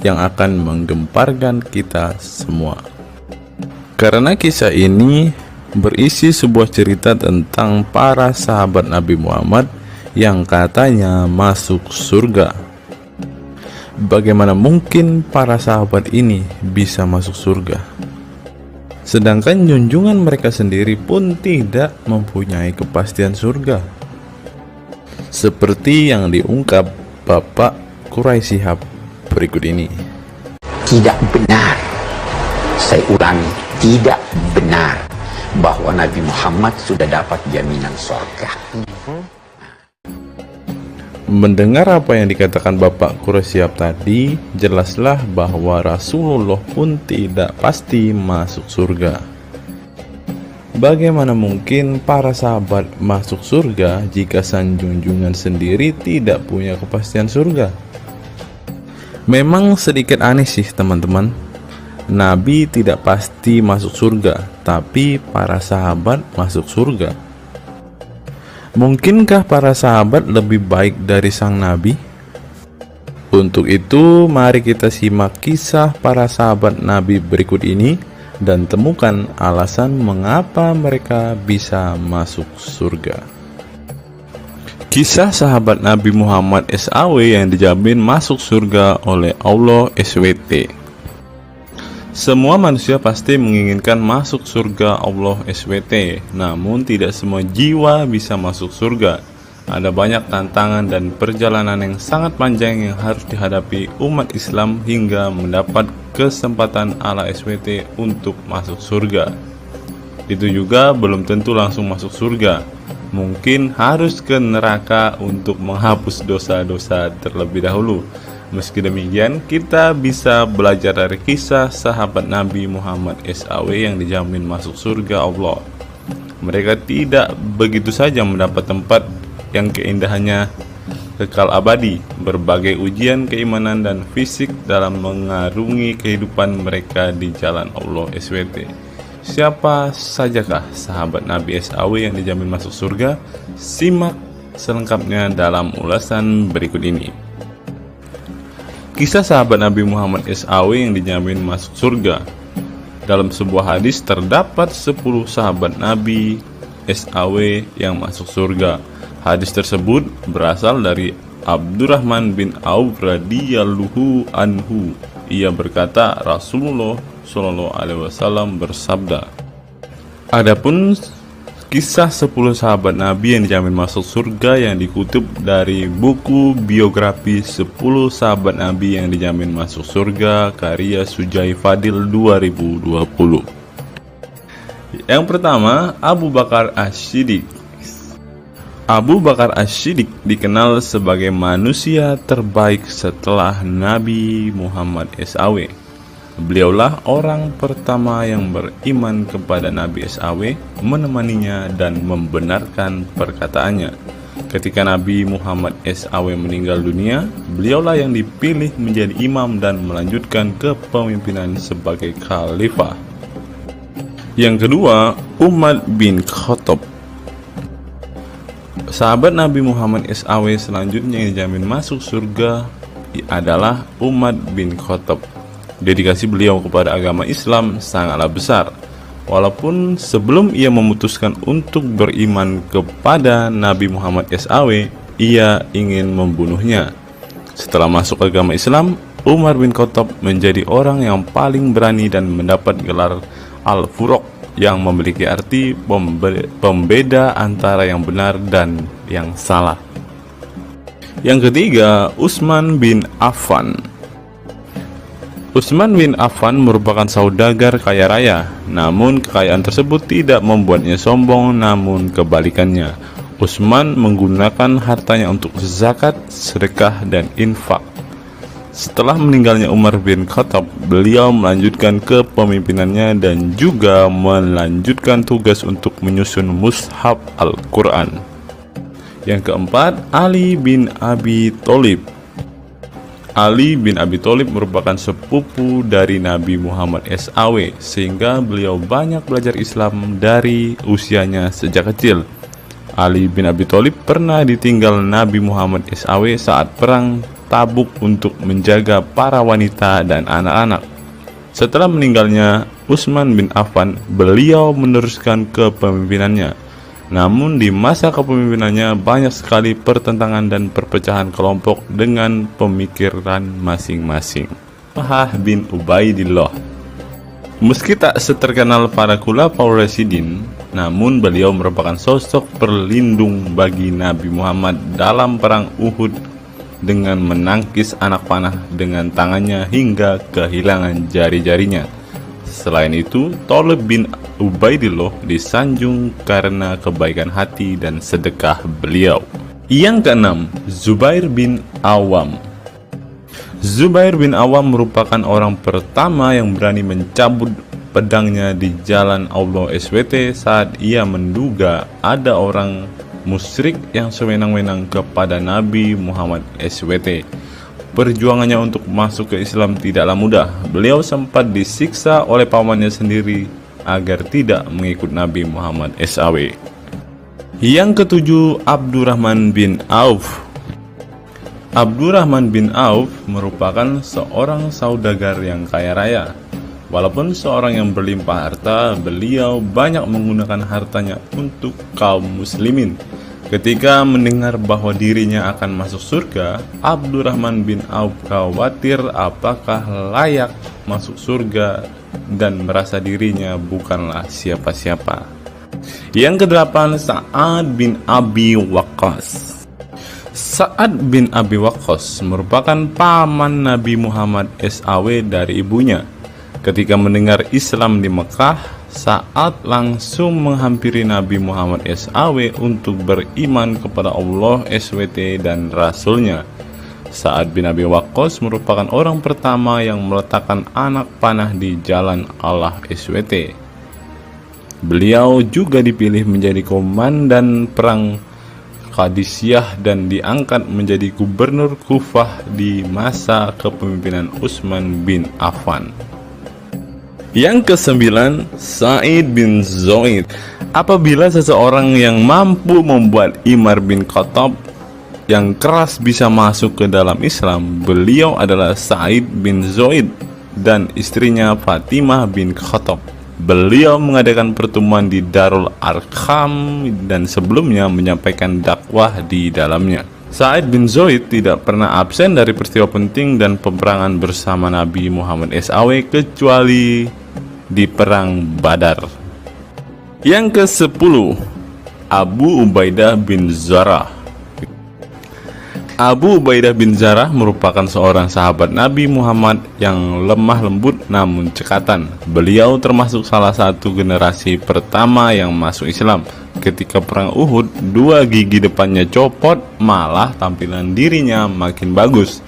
yang akan menggemparkan kita semua. Karena kisah ini berisi sebuah cerita tentang para sahabat Nabi Muhammad yang katanya masuk surga. Bagaimana mungkin para sahabat ini bisa masuk surga? Sedangkan junjungan mereka sendiri pun tidak mempunyai kepastian surga. Seperti yang diungkap Bapak Quraisy Shihab berikut ini. Tidak benar, saya ulangi, tidak benar bahwa Nabi Muhammad sudah dapat jaminan surga. Mendengar apa yang dikatakan Bapak Quraisy Shihab tadi, jelaslah bahwa Rasulullah pun tidak pasti masuk surga. Bagaimana mungkin para sahabat masuk surga jika sang junjungan sendiri tidak punya kepastian surga? Memang sedikit aneh sih teman-teman. Nabi tidak pasti masuk surga, tapi para sahabat masuk surga. Mungkinkah para sahabat lebih baik dari sang Nabi? Untuk itu, mari kita simak kisah para sahabat Nabi berikut ini dan temukan alasan mengapa mereka bisa masuk surga. Kisah sahabat Nabi Muhammad SAW yang dijamin masuk surga oleh Allah SWT. Semua manusia pasti menginginkan masuk surga Allah SWT, namun tidak semua jiwa bisa masuk surga. Ada banyak tantangan dan perjalanan yang sangat panjang yang harus dihadapi umat Islam hingga mendapat kesempatan Allah SWT untuk masuk surga. Itu juga belum tentu langsung masuk surga. Mungkin harus ke neraka untuk menghapus dosa-dosa terlebih dahulu. Meski demikian, kita bisa belajar dari kisah sahabat Nabi Muhammad SAW yang dijamin masuk surga Allah. Mereka tidak begitu saja mendapat tempat yang keindahannya kekal abadi. Berbagai ujian keimanan dan fisik dalam mengarungi kehidupan mereka di jalan Allah SWT. Siapa sajakah sahabat Nabi SAW yang dijamin masuk surga? Simak selengkapnya dalam ulasan berikut ini. Kisah sahabat Nabi Muhammad SAW yang dijamin masuk surga. Dalam sebuah hadis terdapat 10 sahabat Nabi SAW yang masuk surga. Hadis tersebut berasal dari Abdurrahman bin Auf radhiyallahu anhu. Ia berkata, Rasulullah SAW bersabda. Adapun kisah 10 sahabat Nabi yang dijamin masuk surga yang dikutip dari buku biografi 10 sahabat Nabi yang dijamin masuk surga karya Sujai Fadil 2020. Yang pertama, Abu Bakar As-Siddiq. Abu Bakar As-Siddiq dikenal sebagai manusia terbaik setelah Nabi Muhammad SAW. Beliaulah orang pertama yang beriman kepada Nabi SAW, menemaninya dan membenarkan perkataannya. Ketika Nabi Muhammad SAW meninggal dunia, beliaulah yang dipilih menjadi imam dan melanjutkan kepemimpinan sebagai khalifah. Yang kedua, Umar bin Khattab. Sahabat Nabi Muhammad SAW selanjutnya yang dijamin masuk surga adalah Umar bin Khattab. Dedikasi beliau kepada agama Islam sangatlah besar. Walaupun sebelum ia memutuskan untuk beriman kepada Nabi Muhammad SAW, ia ingin membunuhnya. Setelah masuk agama Islam, Umar bin Khattab menjadi orang yang paling berani dan mendapat gelar Al-Furuq yang memiliki arti pembeda antara yang benar dan yang salah. Yang ketiga, Utsman bin Affan. Utsman bin Affan merupakan saudagar kaya raya, namun kekayaan tersebut tidak membuatnya sombong, namun kebalikannya. Utsman menggunakan hartanya untuk zakat, sedekah, dan infak. Setelah meninggalnya Umar bin Khattab, beliau melanjutkan kepemimpinannya dan juga melanjutkan tugas untuk menyusun mushaf Al-Quran. Yang keempat, Ali bin Abi Thalib. Ali bin Abi Thalib merupakan sepupu dari Nabi Muhammad SAW, sehingga beliau banyak belajar Islam dari usianya sejak kecil. Ali bin Abi Thalib pernah ditinggal Nabi Muhammad SAW saat perang Tabuk untuk menjaga para wanita dan anak-anak. Setelah meninggalnya Utsman bin Affan, beliau meneruskan kepemimpinannya. Namun di masa kepemimpinannya banyak sekali pertentangan dan perpecahan kelompok dengan pemikiran masing-masing. Talhah bin Ubaidillah. Meski tak seterkenal para khulafaur rasyidin, namun beliau merupakan sosok perlindung bagi Nabi Muhammad dalam perang Uhud dengan menangkis anak panah dengan tangannya hingga kehilangan jari-jarinya. Selain itu, Thalib bin Ubaidillah disanjung karena kebaikan hati dan sedekah beliau. Yang keenam, Zubair bin Awam. Zubair bin Awam merupakan orang pertama yang berani mencabut pedangnya di jalan Allah SWT saat ia menduga ada orang musyrik yang sewenang-wenang kepada Nabi Muhammad SWT. Perjuangannya untuk masuk ke Islam tidaklah mudah. Beliau sempat disiksa oleh pamannya sendiri agar tidak mengikut Nabi Muhammad SAW. Yang ketujuh, Abdurrahman bin Auf. Abdurrahman bin Auf merupakan seorang saudagar yang kaya raya. Walaupun seorang yang berlimpah harta, beliau banyak menggunakan hartanya untuk kaum muslimin. Ketika mendengar bahwa dirinya akan masuk surga, Abdurrahman bin Auf khawatir apakah layak masuk surga dan merasa dirinya bukanlah siapa-siapa. Yang kedelapan, Sa'ad bin Abi Waqqas. Sa'ad bin Abi Waqqas merupakan paman Nabi Muhammad SAW dari ibunya. Ketika mendengar Islam di Mekah, Sa'ad langsung menghampiri Nabi Muhammad SAW untuk beriman kepada Allah SWT dan Rasulnya. Sa'ad bin Abi Waqqas merupakan orang pertama yang meletakkan anak panah di jalan Allah SWT. Beliau juga dipilih menjadi komandan perang Qadisiyah dan diangkat menjadi gubernur Kufah di masa kepemimpinan Utsman bin Affan. Yang kesembilan, Sa'id bin Zaid. Apabila seseorang yang mampu membuat Umar bin Khattab yang keras bisa masuk ke dalam Islam, beliau adalah Sa'id bin Zaid dan istrinya Fatimah bin Khattab. Beliau mengadakan pertemuan di Darul Arqam dan sebelumnya menyampaikan dakwah di dalamnya. Sa'id bin Zaid tidak pernah absen dari peristiwa penting dan peperangan bersama Nabi Muhammad SAW kecuali di perang Badar. Yang ke-10, Abu Ubaidah bin Zarah. Abu Ubaidah bin Zarah merupakan seorang sahabat Nabi Muhammad yang lemah lembut namun cekatan. Beliau termasuk salah satu generasi pertama yang masuk Islam. Ketika perang Uhud, dua gigi depannya copot, malah tampilan dirinya makin bagus.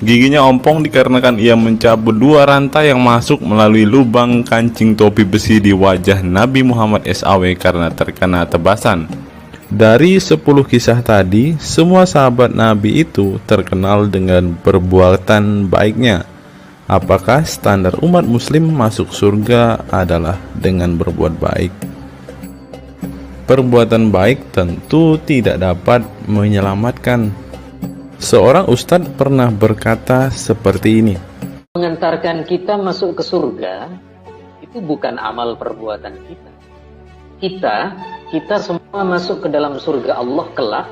Giginya ompong dikarenakan ia mencabut dua rantai yang masuk melalui lubang kancing topi besi di wajah Nabi Muhammad SAW karena terkena tebasan. Dari 10 kisah tadi, semua sahabat Nabi itu terkenal dengan perbuatan baiknya. Apakah standar umat muslim masuk surga adalah dengan berbuat baik? Perbuatan baik tentu tidak dapat menyelamatkan. Seorang ustadz pernah berkata seperti ini. Mengantarkan kita masuk ke surga itu bukan amal perbuatan kita. Kita semua masuk ke dalam surga Allah kelak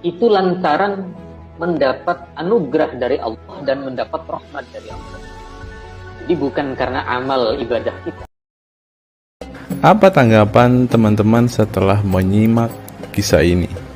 itu lantaran mendapat anugerah dari Allah dan mendapat rahmat dari Allah. Jadi bukan karena amal ibadah kita. Apa tanggapan teman-teman setelah menyimak kisah ini?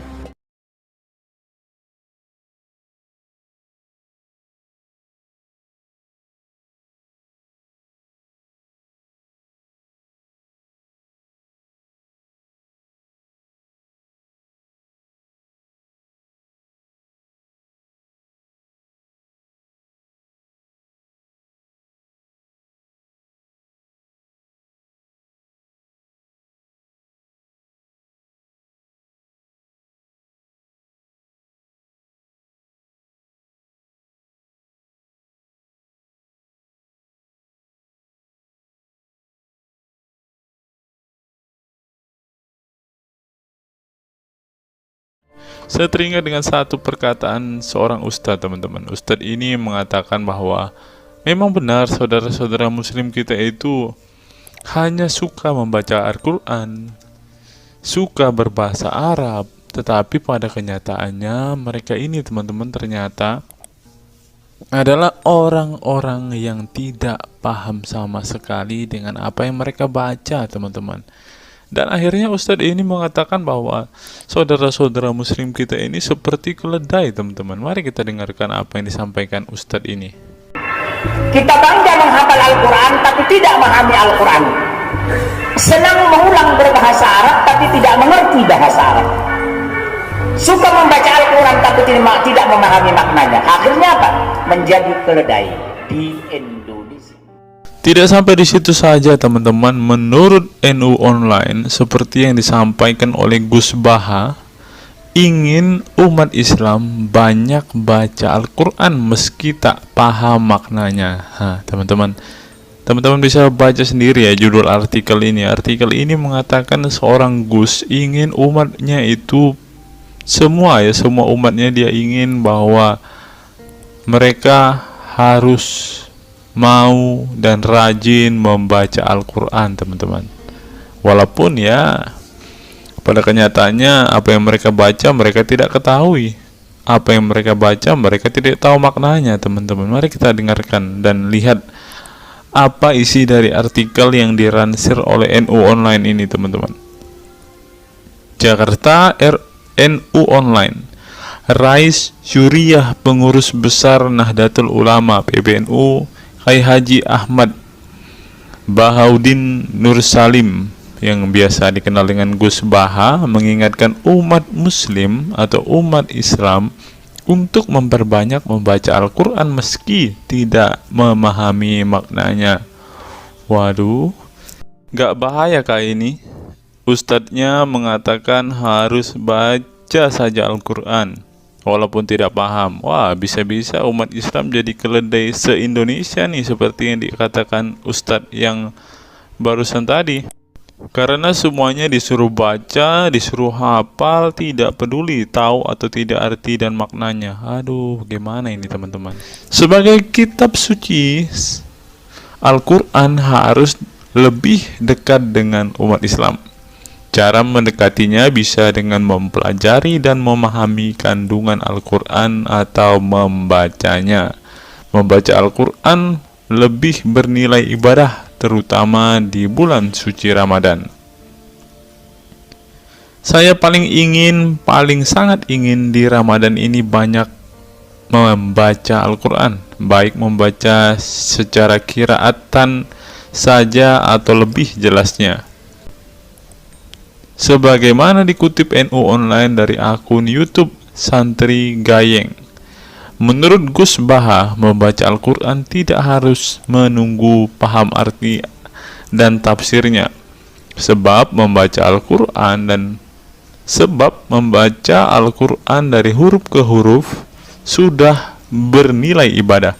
Saya teringat dengan satu perkataan seorang ustadz, teman-teman. Ustadz ini mengatakan bahwa memang benar saudara-saudara muslim kita itu hanya suka membaca Al-Quran, suka berbahasa Arab, tetapi pada kenyataannya mereka ini, teman-teman, ternyata adalah orang-orang yang tidak paham sama sekali dengan apa yang mereka baca, teman-teman. Dan akhirnya Ustadz ini mengatakan bahwa saudara-saudara muslim kita ini seperti keledai, teman-teman. Mari kita dengarkan apa yang disampaikan Ustadz ini. Kita bangga menghafal Al-Quran tapi tidak memahami Al-Quran. Senang mengulang berbahasa Arab tapi tidak mengerti bahasa Arab. Suka membaca Al-Quran tapi tidak memahami maknanya. Akhirnya apa? Menjadi keledai di Indonesia. Tidak sampai di situ saja, teman-teman. Menurut NU Online, seperti yang disampaikan oleh Gus Baha, ingin umat Islam banyak baca Al-Quran meski tak paham maknanya. Teman-teman bisa baca sendiri ya judul artikel ini. Artikel ini mengatakan seorang Gus ingin umatnya itu semua umatnya dia ingin bahwa mereka harus mau dan rajin membaca Al-Quran, teman-teman. Walaupun ya pada kenyataannya apa yang mereka baca mereka tidak ketahui. Apa yang mereka baca mereka tidak tahu maknanya, teman-teman. Mari kita dengarkan dan lihat apa isi dari artikel yang diransir oleh NU Online ini, teman-teman. Jakarta, NU Online. Rais Syuriah Pengurus Besar Nahdlatul Ulama PBNU Kiai Haji Ahmad Bahaudin Nur Salim yang biasa dikenal dengan Gus Baha mengingatkan umat muslim atau umat Islam untuk memperbanyak membaca Al-Quran meski tidak memahami maknanya. Waduh, gak bahaya kah ini? Ustadznya mengatakan harus baca saja Al-Quran walaupun tidak paham. Wah, bisa-bisa umat Islam jadi keledai se-Indonesia nih, seperti yang dikatakan Ustadz yang barusan tadi. Karena semuanya disuruh baca, disuruh hafal, tidak peduli tahu atau tidak arti dan maknanya. Aduh, gimana ini, teman-teman? Sebagai kitab suci, Al-Quran harus lebih dekat dengan umat Islam. Cara mendekatinya bisa dengan mempelajari dan memahami kandungan Al-Quran atau membacanya. Membaca Al-Quran lebih bernilai ibadah, terutama di bulan suci Ramadan. Saya paling sangat ingin di Ramadan ini banyak membaca Al-Quran, baik membaca secara qiraatan saja atau lebih jelasnya. Sebagaimana dikutip NU Online dari akun YouTube Santri Gayeng. Menurut Gus Baha, membaca Al-Quran tidak harus menunggu paham arti dan tafsirnya. Sebab membaca Al-Quran dari huruf ke huruf sudah bernilai ibadah.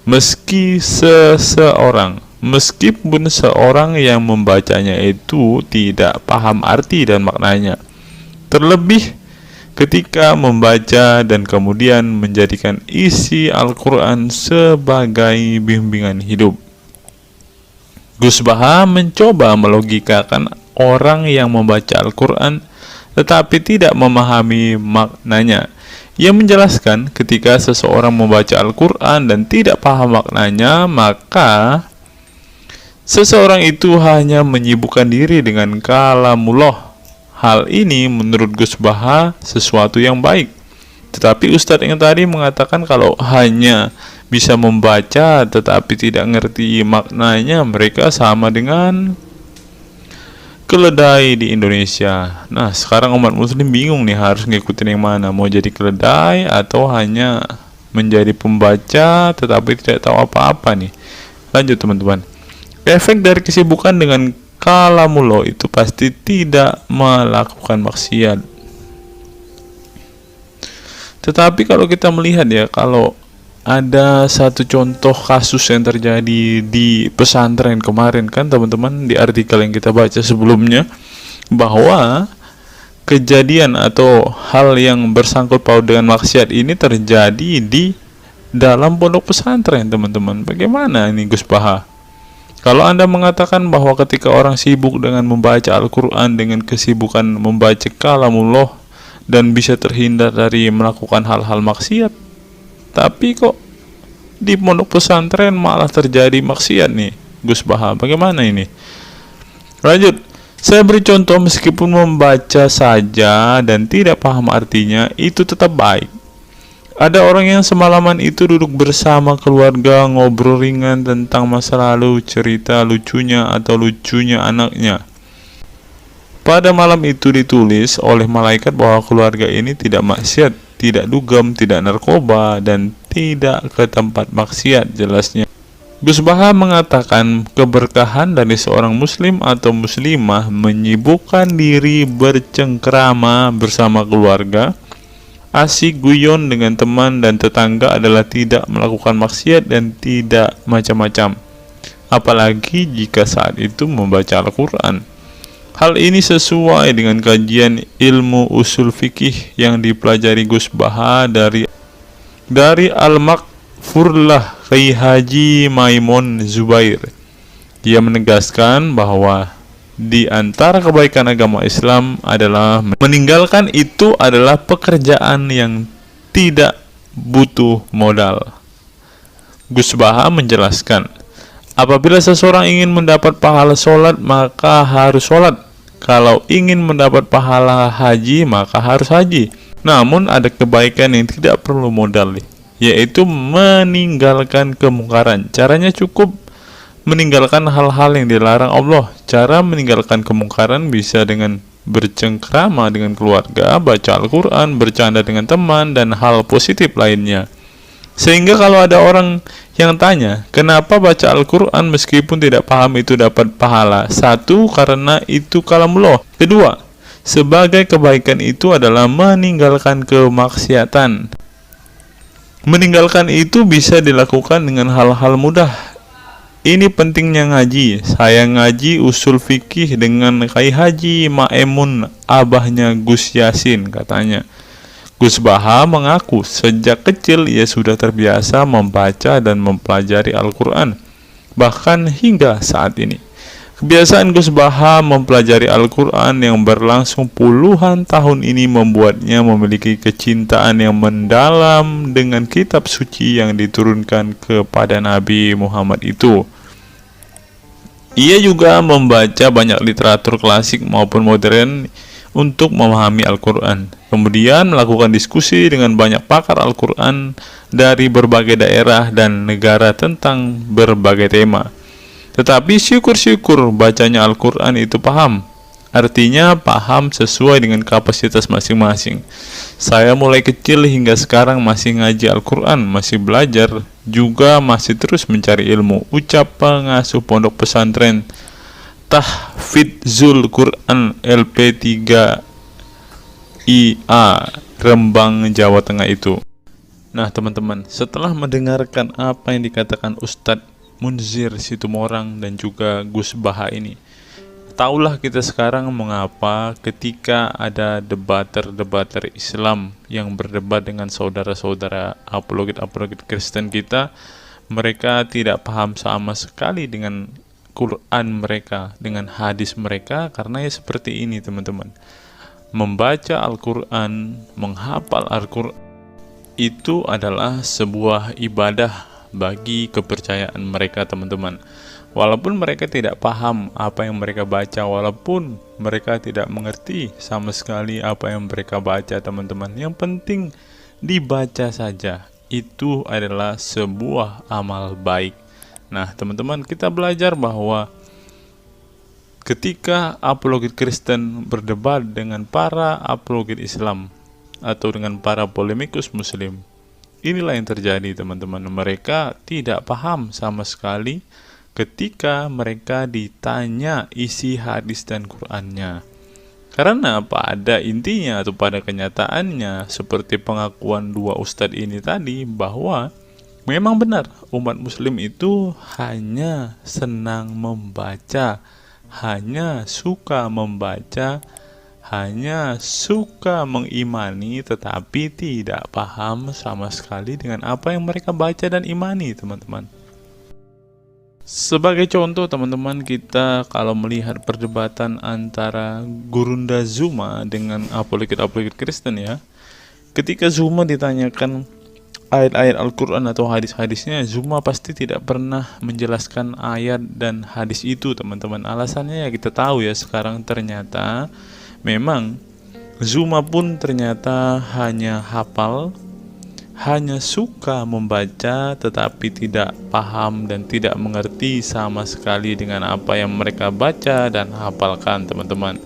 Meskipun seorang yang membacanya itu tidak paham arti dan maknanya. Terlebih ketika membaca dan kemudian menjadikan isi Al-Quran sebagai bimbingan hidup. Gus Baha mencoba melogikakan orang yang membaca Al-Quran tetapi tidak memahami maknanya. Ia menjelaskan ketika seseorang membaca Al-Quran dan tidak paham maknanya, maka seseorang itu hanya menyibukkan diri dengan kalamullah. Hal ini menurut Gus Baha sesuatu yang baik. Tetapi Ustadz yang tadi mengatakan kalau hanya bisa membaca tetapi tidak ngerti maknanya, mereka sama dengan keledai di Indonesia. Nah, sekarang umat muslim bingung nih harus ngikutin yang mana, mau jadi keledai atau hanya menjadi pembaca tetapi tidak tahu apa-apa nih. Lanjut, teman-teman. Efek dari kesibukan dengan kalamullah itu pasti tidak melakukan maksiat. Tetapi kalau kita melihat ya, kalau ada satu contoh kasus yang terjadi di pesantren kemarin kan, teman-teman, di artikel yang kita baca sebelumnya, bahwa kejadian atau hal yang bersangkut paut dengan maksiat ini terjadi di dalam pondok pesantren, teman-teman. Bagaimana ini Gus Baha? Kalau Anda mengatakan bahwa ketika orang sibuk dengan membaca Al-Quran dengan kesibukan membaca kalamullah dan bisa terhindar dari melakukan hal-hal maksiat, tapi kok di pondok pesantren malah terjadi maksiat nih Gus Baha, bagaimana ini? Lanjut, saya beri contoh, meskipun membaca saja dan tidak paham artinya, itu tetap baik. Ada orang yang semalaman itu duduk bersama keluarga, ngobrol ringan tentang masa lalu, cerita lucunya atau lucunya anaknya. Pada malam itu ditulis oleh malaikat bahwa keluarga ini tidak maksiat, tidak dugem, tidak narkoba, dan tidak ke tempat maksiat, jelasnya. Gus Baha mengatakan keberkahan dari seorang muslim atau muslimah menyibukkan diri bercengkrama bersama keluarga, asik guyon dengan teman dan tetangga adalah tidak melakukan maksiat dan tidak macam-macam, apalagi jika saat itu membaca Al-Quran. Hal ini sesuai dengan kajian ilmu usul fikih yang dipelajari Gus Baha dari Al-Makfurlah Kiai Haji Maimun Zubair. Dia menegaskan bahwa di antara kebaikan agama Islam adalah meninggalkan itu adalah pekerjaan yang tidak butuh modal. Gus Baha menjelaskan, apabila seseorang ingin mendapat pahala sholat, maka harus sholat. Kalau ingin mendapat pahala haji, maka harus haji. Namun ada kebaikan yang tidak perlu modal, yaitu meninggalkan kemungkaran. Caranya cukup meninggalkan hal-hal yang dilarang Allah. Cara meninggalkan kemungkaran bisa dengan bercengkrama dengan keluarga, baca Al-Quran, bercanda dengan teman, dan hal positif lainnya. Sehingga kalau ada orang yang tanya, kenapa baca Al-Quran meskipun tidak paham itu dapat pahala? Satu, karena itu kalamullah. Kedua, sebagai kebaikan itu adalah meninggalkan kemaksiatan. Meninggalkan itu bisa dilakukan dengan hal-hal mudah. Ini pentingnya ngaji. Saya ngaji usul fikih dengan Kiai Haji Maimun, abahnya Gus Yasin, katanya. Gus Baha mengaku sejak kecil ia sudah terbiasa membaca dan mempelajari Al-Quran, bahkan hingga saat ini. Kebiasaan Gus Baha mempelajari Al-Quran yang berlangsung puluhan tahun ini membuatnya memiliki kecintaan yang mendalam dengan kitab suci yang diturunkan kepada Nabi Muhammad itu. Ia juga membaca banyak literatur klasik maupun modern untuk memahami Al-Quran. Kemudian melakukan diskusi dengan banyak pakar Al-Quran dari berbagai daerah dan negara tentang berbagai tema. Tetapi syukur-syukur bacanya Al-Quran itu paham. Artinya paham sesuai dengan kapasitas masing-masing. Saya mulai kecil hingga sekarang masih ngaji Al-Quran, masih belajar, juga masih terus mencari ilmu. Ucap pengasuh pondok pesantren Tahfidzul Quran LP3 IA Rembang, Jawa Tengah itu. Nah teman-teman, setelah mendengarkan apa yang dikatakan Ustadz Munzir Situmorang dan juga Gus Baha ini, taulah kita sekarang mengapa ketika ada debater Islam yang berdebat dengan saudara-saudara apologet Kristen kita, mereka tidak paham sama sekali dengan Quran mereka, dengan hadis mereka, karena ya seperti ini teman-teman. Membaca Al-Quran, menghafal Al-Quran itu adalah sebuah ibadah bagi kepercayaan mereka teman-teman. Walaupun mereka tidak paham apa yang mereka baca, walaupun mereka tidak mengerti sama sekali apa yang mereka baca teman-teman, yang penting dibaca saja, itu adalah sebuah amal baik. Nah teman-teman, kita belajar bahwa ketika apologet Kristen berdebat dengan para apologet Islam atau dengan para polemikus Muslim, inilah yang terjadi teman-teman. Mereka tidak paham sama sekali ketika mereka ditanya isi hadis dan Qur'annya. Karena pada intinya atau pada kenyataannya, seperti pengakuan dua ustadz ini tadi, bahwa memang benar umat muslim itu hanya senang membaca, hanya suka membaca, hanya suka mengimani tetapi tidak paham sama sekali dengan apa yang mereka baca dan imani, teman-teman. Sebagai contoh, teman-teman, kita kalau melihat perdebatan antara Gurunda Zuma dengan apologet-apologet Kristen ya, ketika Zuma ditanyakan ayat-ayat Al-Quran atau hadis-hadisnya, Zuma pasti tidak pernah menjelaskan ayat dan hadis itu, teman-teman. Alasannya ya kita tahu ya, sekarang ternyata memang Zuma pun ternyata hanya hafal, hanya suka membaca tetapi tidak paham dan tidak mengerti sama sekali dengan apa yang mereka baca dan hafalkan, teman-teman.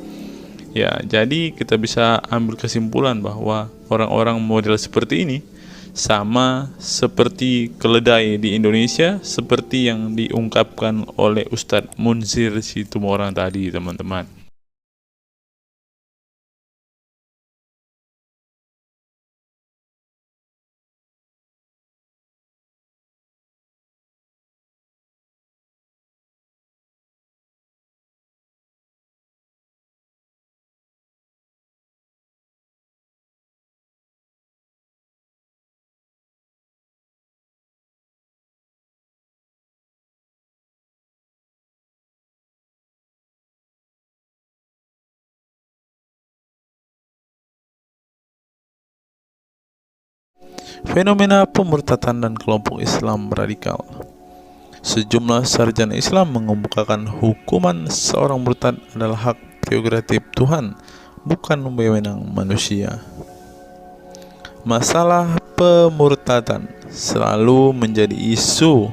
Ya, jadi kita bisa ambil kesimpulan bahwa orang-orang model seperti ini sama seperti keledai di Indonesia, seperti yang diungkapkan oleh Ustadz Munzir Situmorang tadi, teman-teman. Fenomena pemurtadan dan kelompok Islam radikal. Sejumlah sarjana Islam mengemukakan hukuman seorang murtad adalah hak prerogatif Tuhan, bukan wewenang manusia. Masalah pemurtadan selalu menjadi isu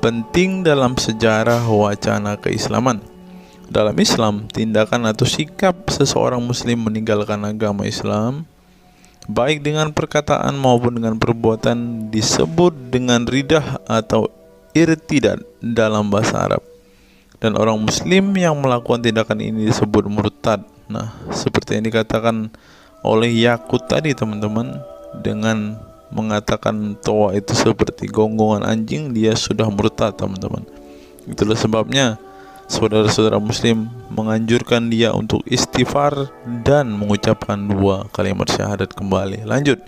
penting dalam sejarah wacana keislaman. Dalam Islam, tindakan atau sikap seseorang muslim meninggalkan agama Islam, baik dengan perkataan maupun dengan perbuatan, disebut dengan ridah atau irtidad dalam bahasa Arab. Dan orang muslim yang melakukan tindakan ini disebut murtad. Nah, seperti yang dikatakan oleh Yakut tadi, teman-teman, dengan mengatakan toa itu seperti gonggongan anjing, dia sudah murtad, teman-teman. Itulah sebabnya saudara-saudara muslim menganjurkan dia untuk istighfar dan mengucapkan 2 kalimat syahadat kembali. Lanjut.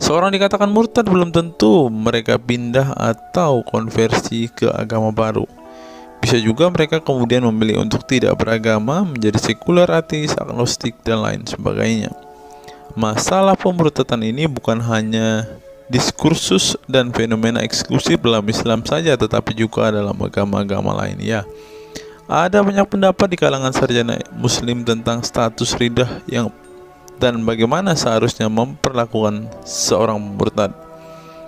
Seorang dikatakan murtad belum tentu mereka pindah atau konversi ke agama baru. Bisa juga mereka kemudian memilih untuk tidak beragama, menjadi sekuler, ateis, agnostik, dan lain sebagainya. Masalah pemurtadan ini bukan hanya diskursus dan fenomena eksklusif dalam Islam saja, tetapi juga dalam agama-agama lain ya. Ada banyak pendapat di kalangan sarjana muslim tentang status ridah dan bagaimana seharusnya memperlakukan seorang murtad.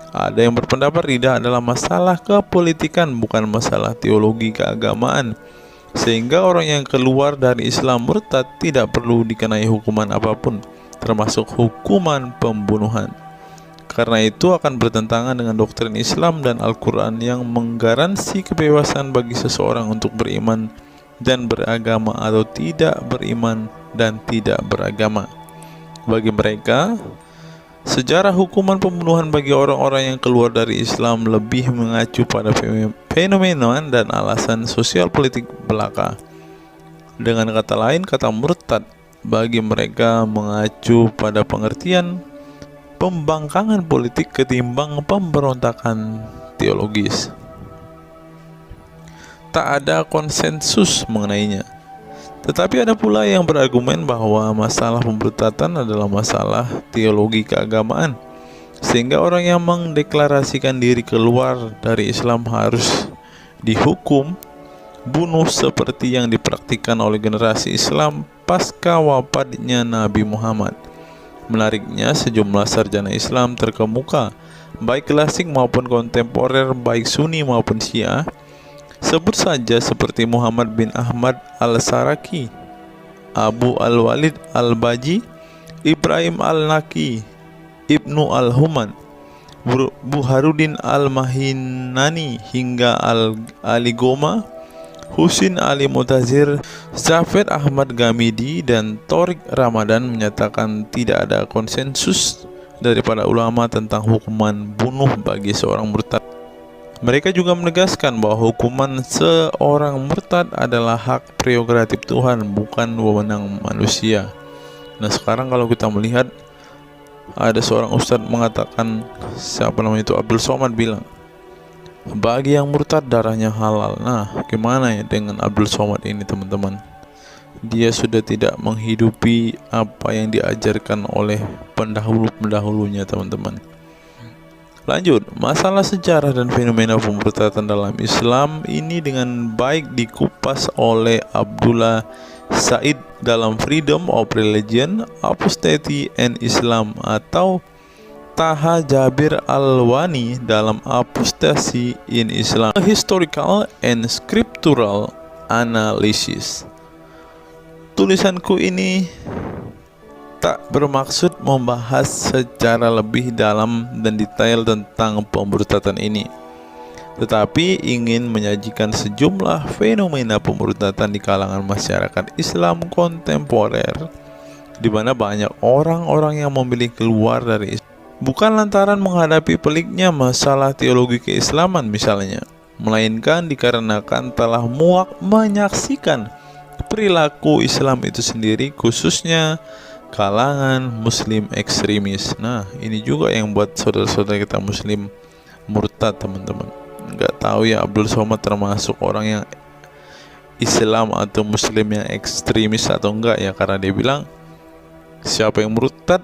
Ada yang berpendapat ridah adalah masalah kepolitikan, bukan masalah teologi keagamaan, sehingga orang yang keluar dari Islam murtad tidak perlu dikenai hukuman apapun, termasuk hukuman pembunuhan. Karena itu akan bertentangan dengan doktrin Islam dan Al-Quran yang menggaransi kebebasan bagi seseorang untuk beriman dan beragama atau tidak beriman dan tidak beragama. Bagi mereka, sejarah hukuman pembunuhan bagi orang-orang yang keluar dari Islam lebih mengacu pada fenomena dan alasan sosial politik belaka. Dengan kata lain, kata murtad bagi mereka mengacu pada pengertian pembangkangan politik ketimbang pemberontakan teologis. Tak ada konsensus mengenainya. Tetapi ada pula yang berargumen bahwa masalah pemurtadan adalah masalah teologi keagamaan, sehingga orang yang mendeklarasikan diri keluar dari Islam harus dihukum bunuh seperti yang dipraktikkan oleh generasi Islam pasca wafatnya Nabi Muhammad. Menariknya, sejumlah sarjana Islam terkemuka, baik klasik maupun kontemporer, baik Sunni maupun Syiah, sebut saja seperti Muhammad bin Ahmad al-Saraki, Abu al-Walid al-Baji, Ibrahim al-Naqi, Ibnu al-Human, Buharuddin al-Mahinani, hingga Ali Goma, Husin Ali Mutazir, Zafir Ahmad Gamidi, dan Torik Ramadan menyatakan tidak ada konsensus daripada ulama tentang hukuman bunuh bagi seorang murtad. Mereka juga menegaskan bahwa hukuman seorang murtad adalah hak prerogatif Tuhan, bukan wewenang manusia. Nah, sekarang kalau kita melihat ada seorang ustadz mengatakan, siapa namanya itu, Abdul Somad bilang, bagi yang murtad darahnya halal. Nah, gimana ya dengan Abdul Somad ini, teman-teman? Dia sudah tidak menghidupi apa yang diajarkan oleh pendahulu-pendahulunya, teman-teman. Lanjut, masalah sejarah dan fenomena pemurtadan dalam Islam ini dengan baik dikupas oleh Abdullah Said dalam Freedom of Religion, Apostasy and Islam, atau Taha Jabir Al-Wani dalam Apostasy in Islam, A Historical and Scriptural Analysis. Tulisanku ini tak bermaksud membahas secara lebih dalam dan detail tentang pemurtadan ini, tetapi ingin menyajikan sejumlah fenomena pemurtadan di kalangan masyarakat Islam kontemporer, di mana banyak orang-orang yang memilih keluar dari Islam bukan lantaran menghadapi peliknya masalah teologi keislaman misalnya, melainkan dikarenakan telah muak menyaksikan perilaku Islam itu sendiri, khususnya kalangan muslim ekstremis. Nah, ini juga yang buat saudara-saudara kita muslim murtad, teman-teman. Nggak tahu ya Abdul Somad termasuk orang yang Islam atau muslim yang ekstremis atau enggak ya, karena dia bilang siapa yang murtad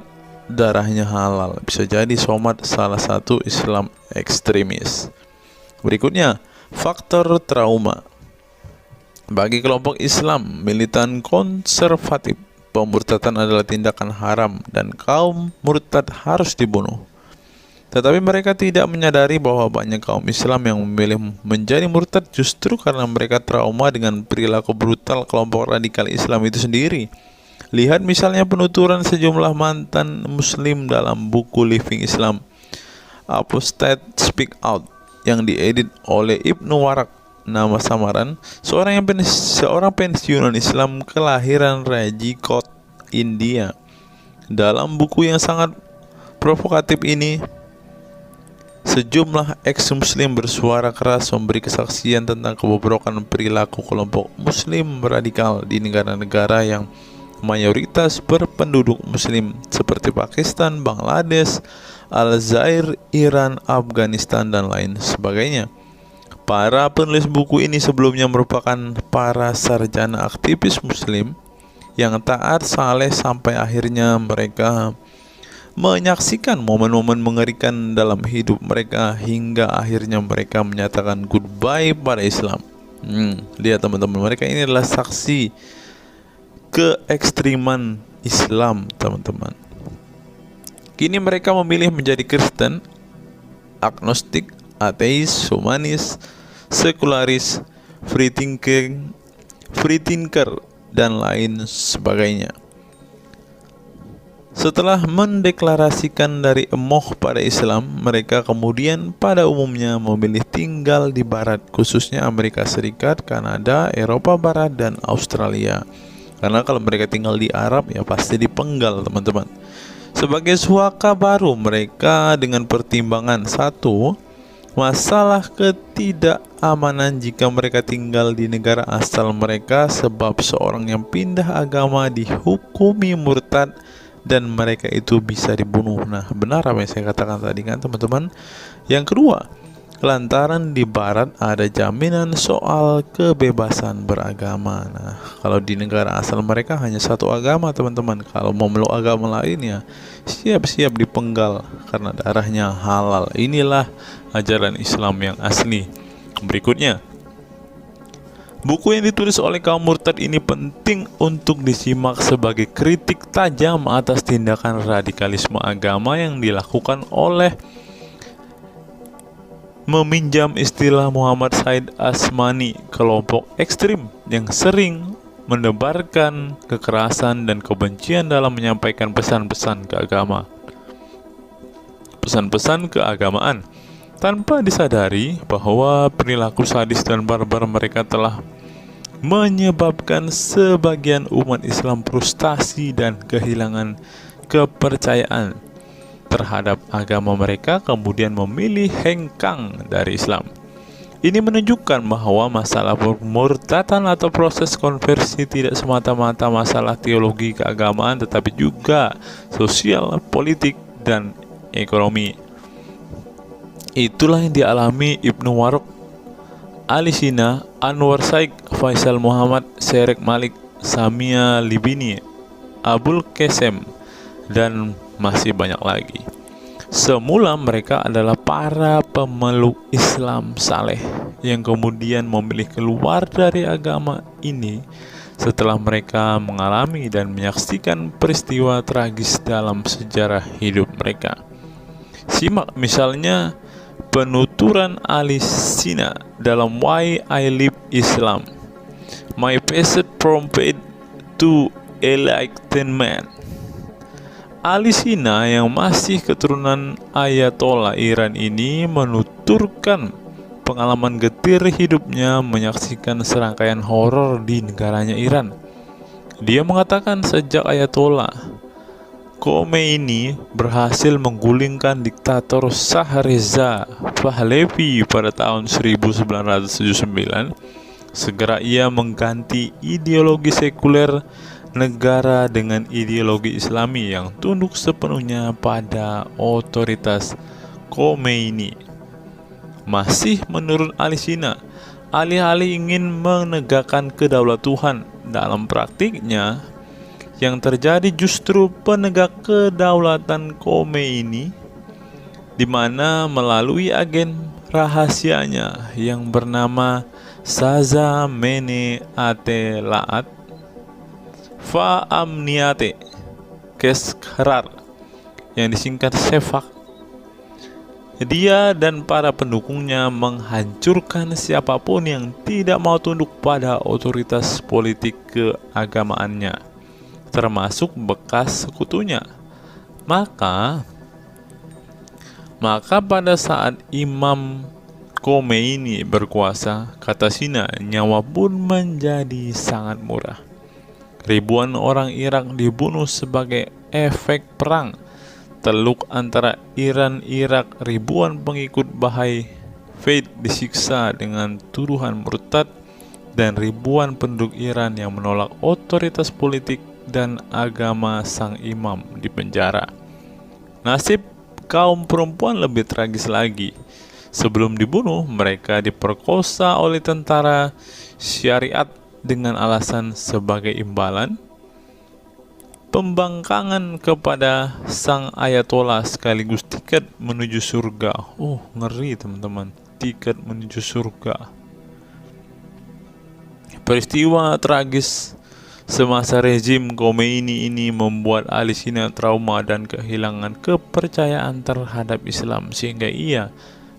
darahnya halal. Bisa jadi Somad salah satu Islam ekstremis. Berikutnya, faktor trauma. Bagi kelompok Islam militan konservatif, pemurtadan adalah tindakan haram dan kaum murtad harus dibunuh. Tetapi mereka tidak menyadari bahwa banyak kaum Islam yang memilih menjadi murtad justru karena mereka trauma dengan perilaku brutal kelompok radikal Islam itu sendiri. Lihat misalnya penuturan sejumlah mantan muslim dalam buku Living Islam, Apostate Speak Out, yang diedit oleh Ibnu Warak, nama samaran, seorang pensiunan Islam kelahiran Rajkot, India. Dalam buku yang sangat provokatif ini, sejumlah ex-muslim bersuara keras memberi kesaksian tentang kebobrokan perilaku kelompok muslim radikal di negara-negara yang mayoritas berpenduduk muslim seperti Pakistan, Bangladesh, Aljazair, Iran, Afghanistan, dan lain sebagainya. Para penulis buku ini sebelumnya merupakan para sarjana aktivis muslim yang taat saleh sampai akhirnya mereka menyaksikan momen-momen mengerikan dalam hidup mereka hingga akhirnya mereka menyatakan goodbye pada Islam. Lihat teman-teman, mereka ini adalah saksi keekstriman Islam, teman-teman. Kini mereka memilih menjadi Kristen, agnostik, ateis, humanis, sekularis, free thinker, dan lain sebagainya. Setelah mendeklarasikan dari emoh pada Islam, mereka kemudian pada umumnya memilih tinggal di Barat, khususnya Amerika Serikat, Kanada, Eropa Barat, dan Australia. Karena kalau mereka tinggal di Arab ya pasti dipenggal, teman-teman. Sebagai suaka baru mereka dengan pertimbangan satu, masalah ketidakamanan jika mereka tinggal di negara asal mereka, sebab seorang yang pindah agama dihukumi murtad dan mereka itu bisa dibunuh. Nah, benar apa yang saya katakan tadi kan, teman-teman. Yang kedua, lantaran di Barat ada jaminan soal kebebasan beragama. Nah, kalau di negara asal mereka hanya satu agama, teman-teman. Kalau mau meluk agama lain ya siap-siap dipenggal karena darahnya halal. Inilah ajaran Islam yang asli. Berikutnya, buku yang ditulis oleh kaum murtad ini penting untuk disimak sebagai kritik tajam atas tindakan radikalisme agama yang dilakukan oleh, meminjam istilah Muhammad Said Asmani, kelompok ekstrim yang sering menebarkan kekerasan dan kebencian dalam menyampaikan pesan-pesan keagamaan tanpa disadari bahwa perilaku sadis dan barbar mereka telah menyebabkan sebagian umat Islam frustasi dan kehilangan kepercayaan terhadap agama mereka, kemudian memilih hengkang dari Islam. Ini menunjukkan bahwa masalah pemurtadan atau proses konversi tidak semata-mata masalah teologi keagamaan, tetapi juga sosial, politik, dan ekonomi. Itulah yang dialami Ibnu Warok, Ali Sina, Anwar Saik, Faisal Muhammad, Syarek Malik, Samia Libini, Abul Qasem, dan masih banyak lagi. Semula mereka adalah para pemeluk Islam saleh yang kemudian memilih keluar dari agama ini setelah mereka mengalami dan menyaksikan peristiwa tragis dalam sejarah hidup mereka. Simak misalnya penuturan Ali Sina dalam Why I Live Islam, My Passage from Faith to Enlightenment. Ali Sina yang masih keturunan Ayatollah Iran ini menuturkan pengalaman getir hidupnya menyaksikan serangkaian horor di negaranya Iran. Dia mengatakan sejak Ayatollah Khomeini berhasil menggulingkan diktator Shah Reza Pahlavi pada tahun 1979, segera ia mengganti ideologi sekuler negara dengan ideologi Islami yang tunduk sepenuhnya pada otoritas Khomeini. Masih menurut Ali Sina, alih-alih ingin menegakkan kedaulatan Tuhan, dalam praktiknya yang terjadi justru penegak kedaulatan Khomeini, di mana melalui agen rahasianya yang bernama Saza Mene Ate Laat Fa Amniate Keskharar yang disingkat Sefak, dia dan para pendukungnya menghancurkan siapapun yang tidak mau tunduk pada otoritas politik keagamaannya, termasuk bekas sekutunya. Maka pada saat Imam Khomeini berkuasa, kata Sina, nyawa pun menjadi sangat murah. Ribuan orang Irak dibunuh sebagai efek perang teluk antara Iran-Irak. Ribuan pengikut Bahai Faith disiksa dengan tuduhan murtad, dan ribuan penduduk Iran yang menolak otoritas politik dan agama sang imam dipenjara. Nasib kaum perempuan lebih tragis lagi. Sebelum dibunuh, mereka diperkosa oleh tentara syariat dengan alasan sebagai imbalan pembangkangan kepada sang Ayatollah sekaligus tiket menuju surga. Oh, ngeri teman-teman, tiket menuju surga. Peristiwa tragis semasa rezim Khomeini ini membuat Ali Sina trauma dan kehilangan kepercayaan terhadap Islam sehingga ia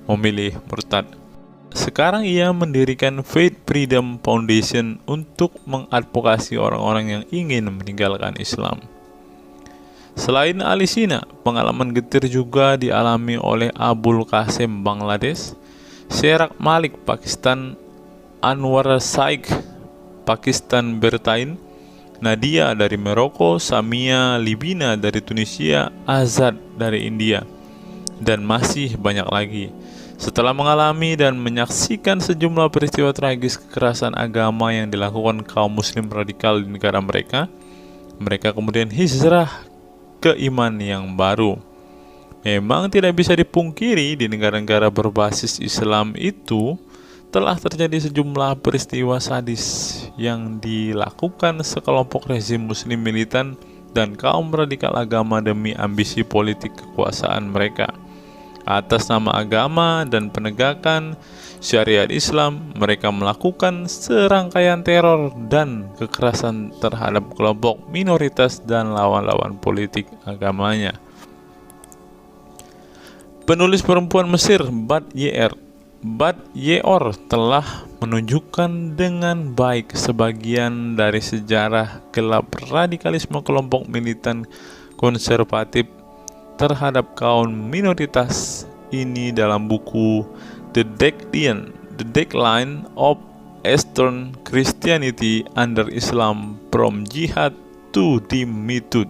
memilih murtad. Sekarang ia mendirikan Faith Freedom Foundation untuk mengadvokasi orang-orang yang ingin meninggalkan Islam. Selain Ali Sina, pengalaman getir juga dialami oleh Abul Qasem Bangladesh, Syarek Malik Pakistan, Anwar Saik Pakistan Bertain, Nadia dari Maroko, Samia Libina dari Tunisia, Azad dari India, dan masih banyak lagi. Setelah mengalami dan menyaksikan sejumlah peristiwa tragis kekerasan agama yang dilakukan kaum muslim radikal di negara mereka, mereka kemudian hijrah ke iman yang baru. Memang tidak bisa dipungkiri di negara-negara berbasis Islam itu telah terjadi sejumlah peristiwa sadis yang dilakukan sekelompok rezim muslim militan dan kaum radikal agama demi ambisi politik kekuasaan mereka. Atas nama agama dan penegakan syariat Islam, mereka melakukan serangkaian teror dan kekerasan terhadap kelompok minoritas dan lawan-lawan politik agamanya. Penulis perempuan Mesir Bat Ye'or telah menunjukkan dengan baik sebagian dari sejarah gelap radikalisme kelompok militan konservatif terhadap kaum minoritas ini dalam buku The Decline of Eastern Christianity Under Islam From Jihad to Dhimmitud.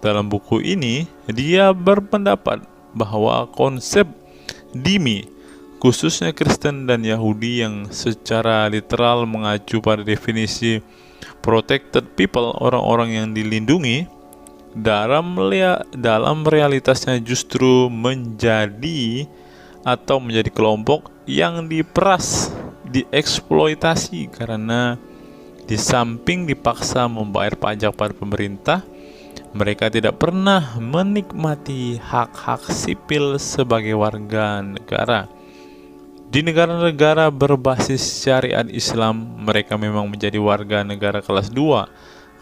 Dalam buku ini, dia berpendapat bahwa konsep dhimmi, khususnya Kristen dan Yahudi yang secara literal mengacu pada definisi protected people, orang-orang yang dilindungi, dalam realitasnya justru menjadi kelompok yang diperas, dieksploitasi karena di samping dipaksa membayar pajak pada pemerintah, mereka tidak pernah menikmati hak-hak sipil sebagai warga negara. Di negara-negara berbasis syariat Islam, mereka memang menjadi warga negara kelas 2,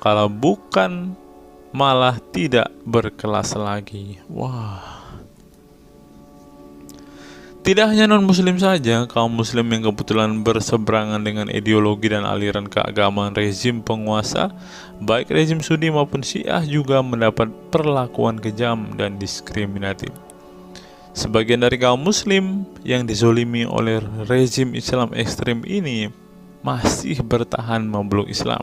kalau bukan malah tidak berkelas lagi. Wah. Tidak hanya non-muslim saja, kaum muslim yang kebetulan berseberangan dengan ideologi dan aliran keagamaan rezim penguasa, baik rezim Sunni maupun Syiah, juga mendapat perlakuan kejam dan diskriminatif. Sebagian dari kaum muslim yang dizolimi oleh rezim Islam ekstrim ini masih bertahan memeluk Islam.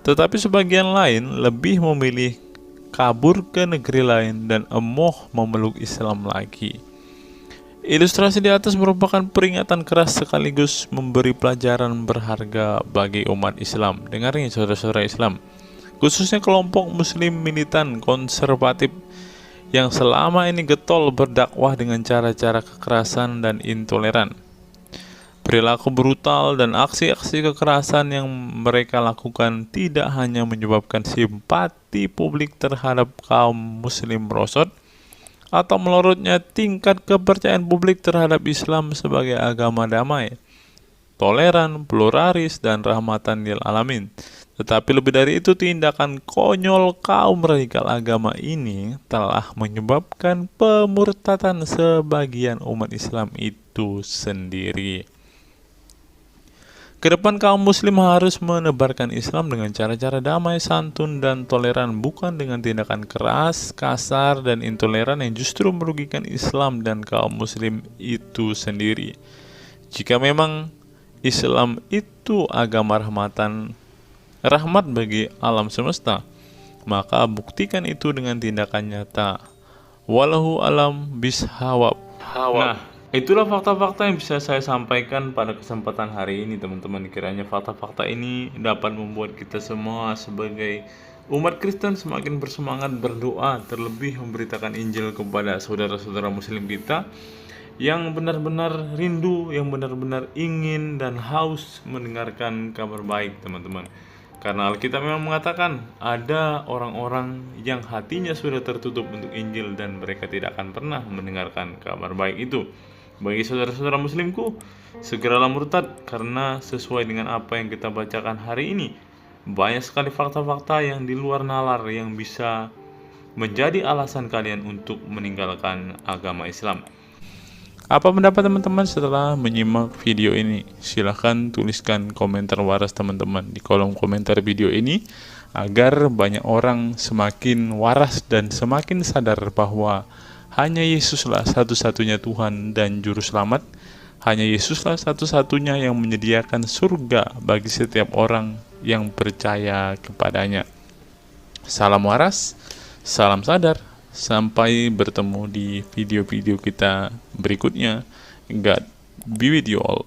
Tetapi sebagian lain lebih memilih kabur ke negeri lain dan emoh memeluk Islam lagi. Ilustrasi di atas merupakan peringatan keras sekaligus memberi pelajaran berharga bagi umat Islam. Dengarnya saudara-saudara Islam, khususnya kelompok muslim militan konservatif yang selama ini getol berdakwah dengan cara-cara kekerasan dan intoleran. Perilaku brutal dan aksi-aksi kekerasan yang mereka lakukan tidak hanya menyebabkan simpati publik terhadap kaum muslim merosot atau melorotnya tingkat kepercayaan publik terhadap Islam sebagai agama damai, toleran, pluralis, dan rahmatan lil alamin. Tetapi lebih dari itu, tindakan konyol kaum radikal agama ini telah menyebabkan pemurtadan sebagian umat Islam itu sendiri. Kedepan kaum muslim harus menebarkan Islam dengan cara-cara damai, santun, dan toleran, bukan dengan tindakan keras, kasar, dan intoleran yang justru merugikan Islam dan kaum muslim itu sendiri. Jika memang Islam itu agama rahmat bagi alam semesta, maka buktikan itu dengan tindakan nyata. Wallahu alam bishawab. Nah, itulah fakta-fakta yang bisa saya sampaikan pada kesempatan hari ini, teman-teman. Kiranya fakta-fakta ini dapat membuat kita semua sebagai umat Kristen semakin bersemangat berdoa, terlebih memberitakan Injil kepada saudara-saudara muslim kita yang benar-benar rindu, yang benar-benar ingin dan haus mendengarkan kabar baik, teman-teman. Karena Alkitab memang mengatakan ada orang-orang yang hatinya sudah tertutup untuk Injil dan mereka tidak akan pernah mendengarkan kabar baik itu. Bagi saudara-saudara muslimku, segeralah murtad, karena sesuai dengan apa yang kita bacakan hari ini, banyak sekali fakta-fakta yang di luar nalar yang bisa menjadi alasan kalian untuk meninggalkan agama Islam. Apa pendapat teman-teman setelah menyimak video ini? Silahkan tuliskan komentar waras teman-teman di kolom komentar video ini, agar banyak orang semakin waras dan semakin sadar bahwa hanya Yesuslah satu-satunya Tuhan dan Juru Selamat. Hanya Yesuslah satu-satunya yang menyediakan surga bagi setiap orang yang percaya kepadanya. Salam waras, salam sadar. Sampai bertemu di video-video kita berikutnya. God be with you all.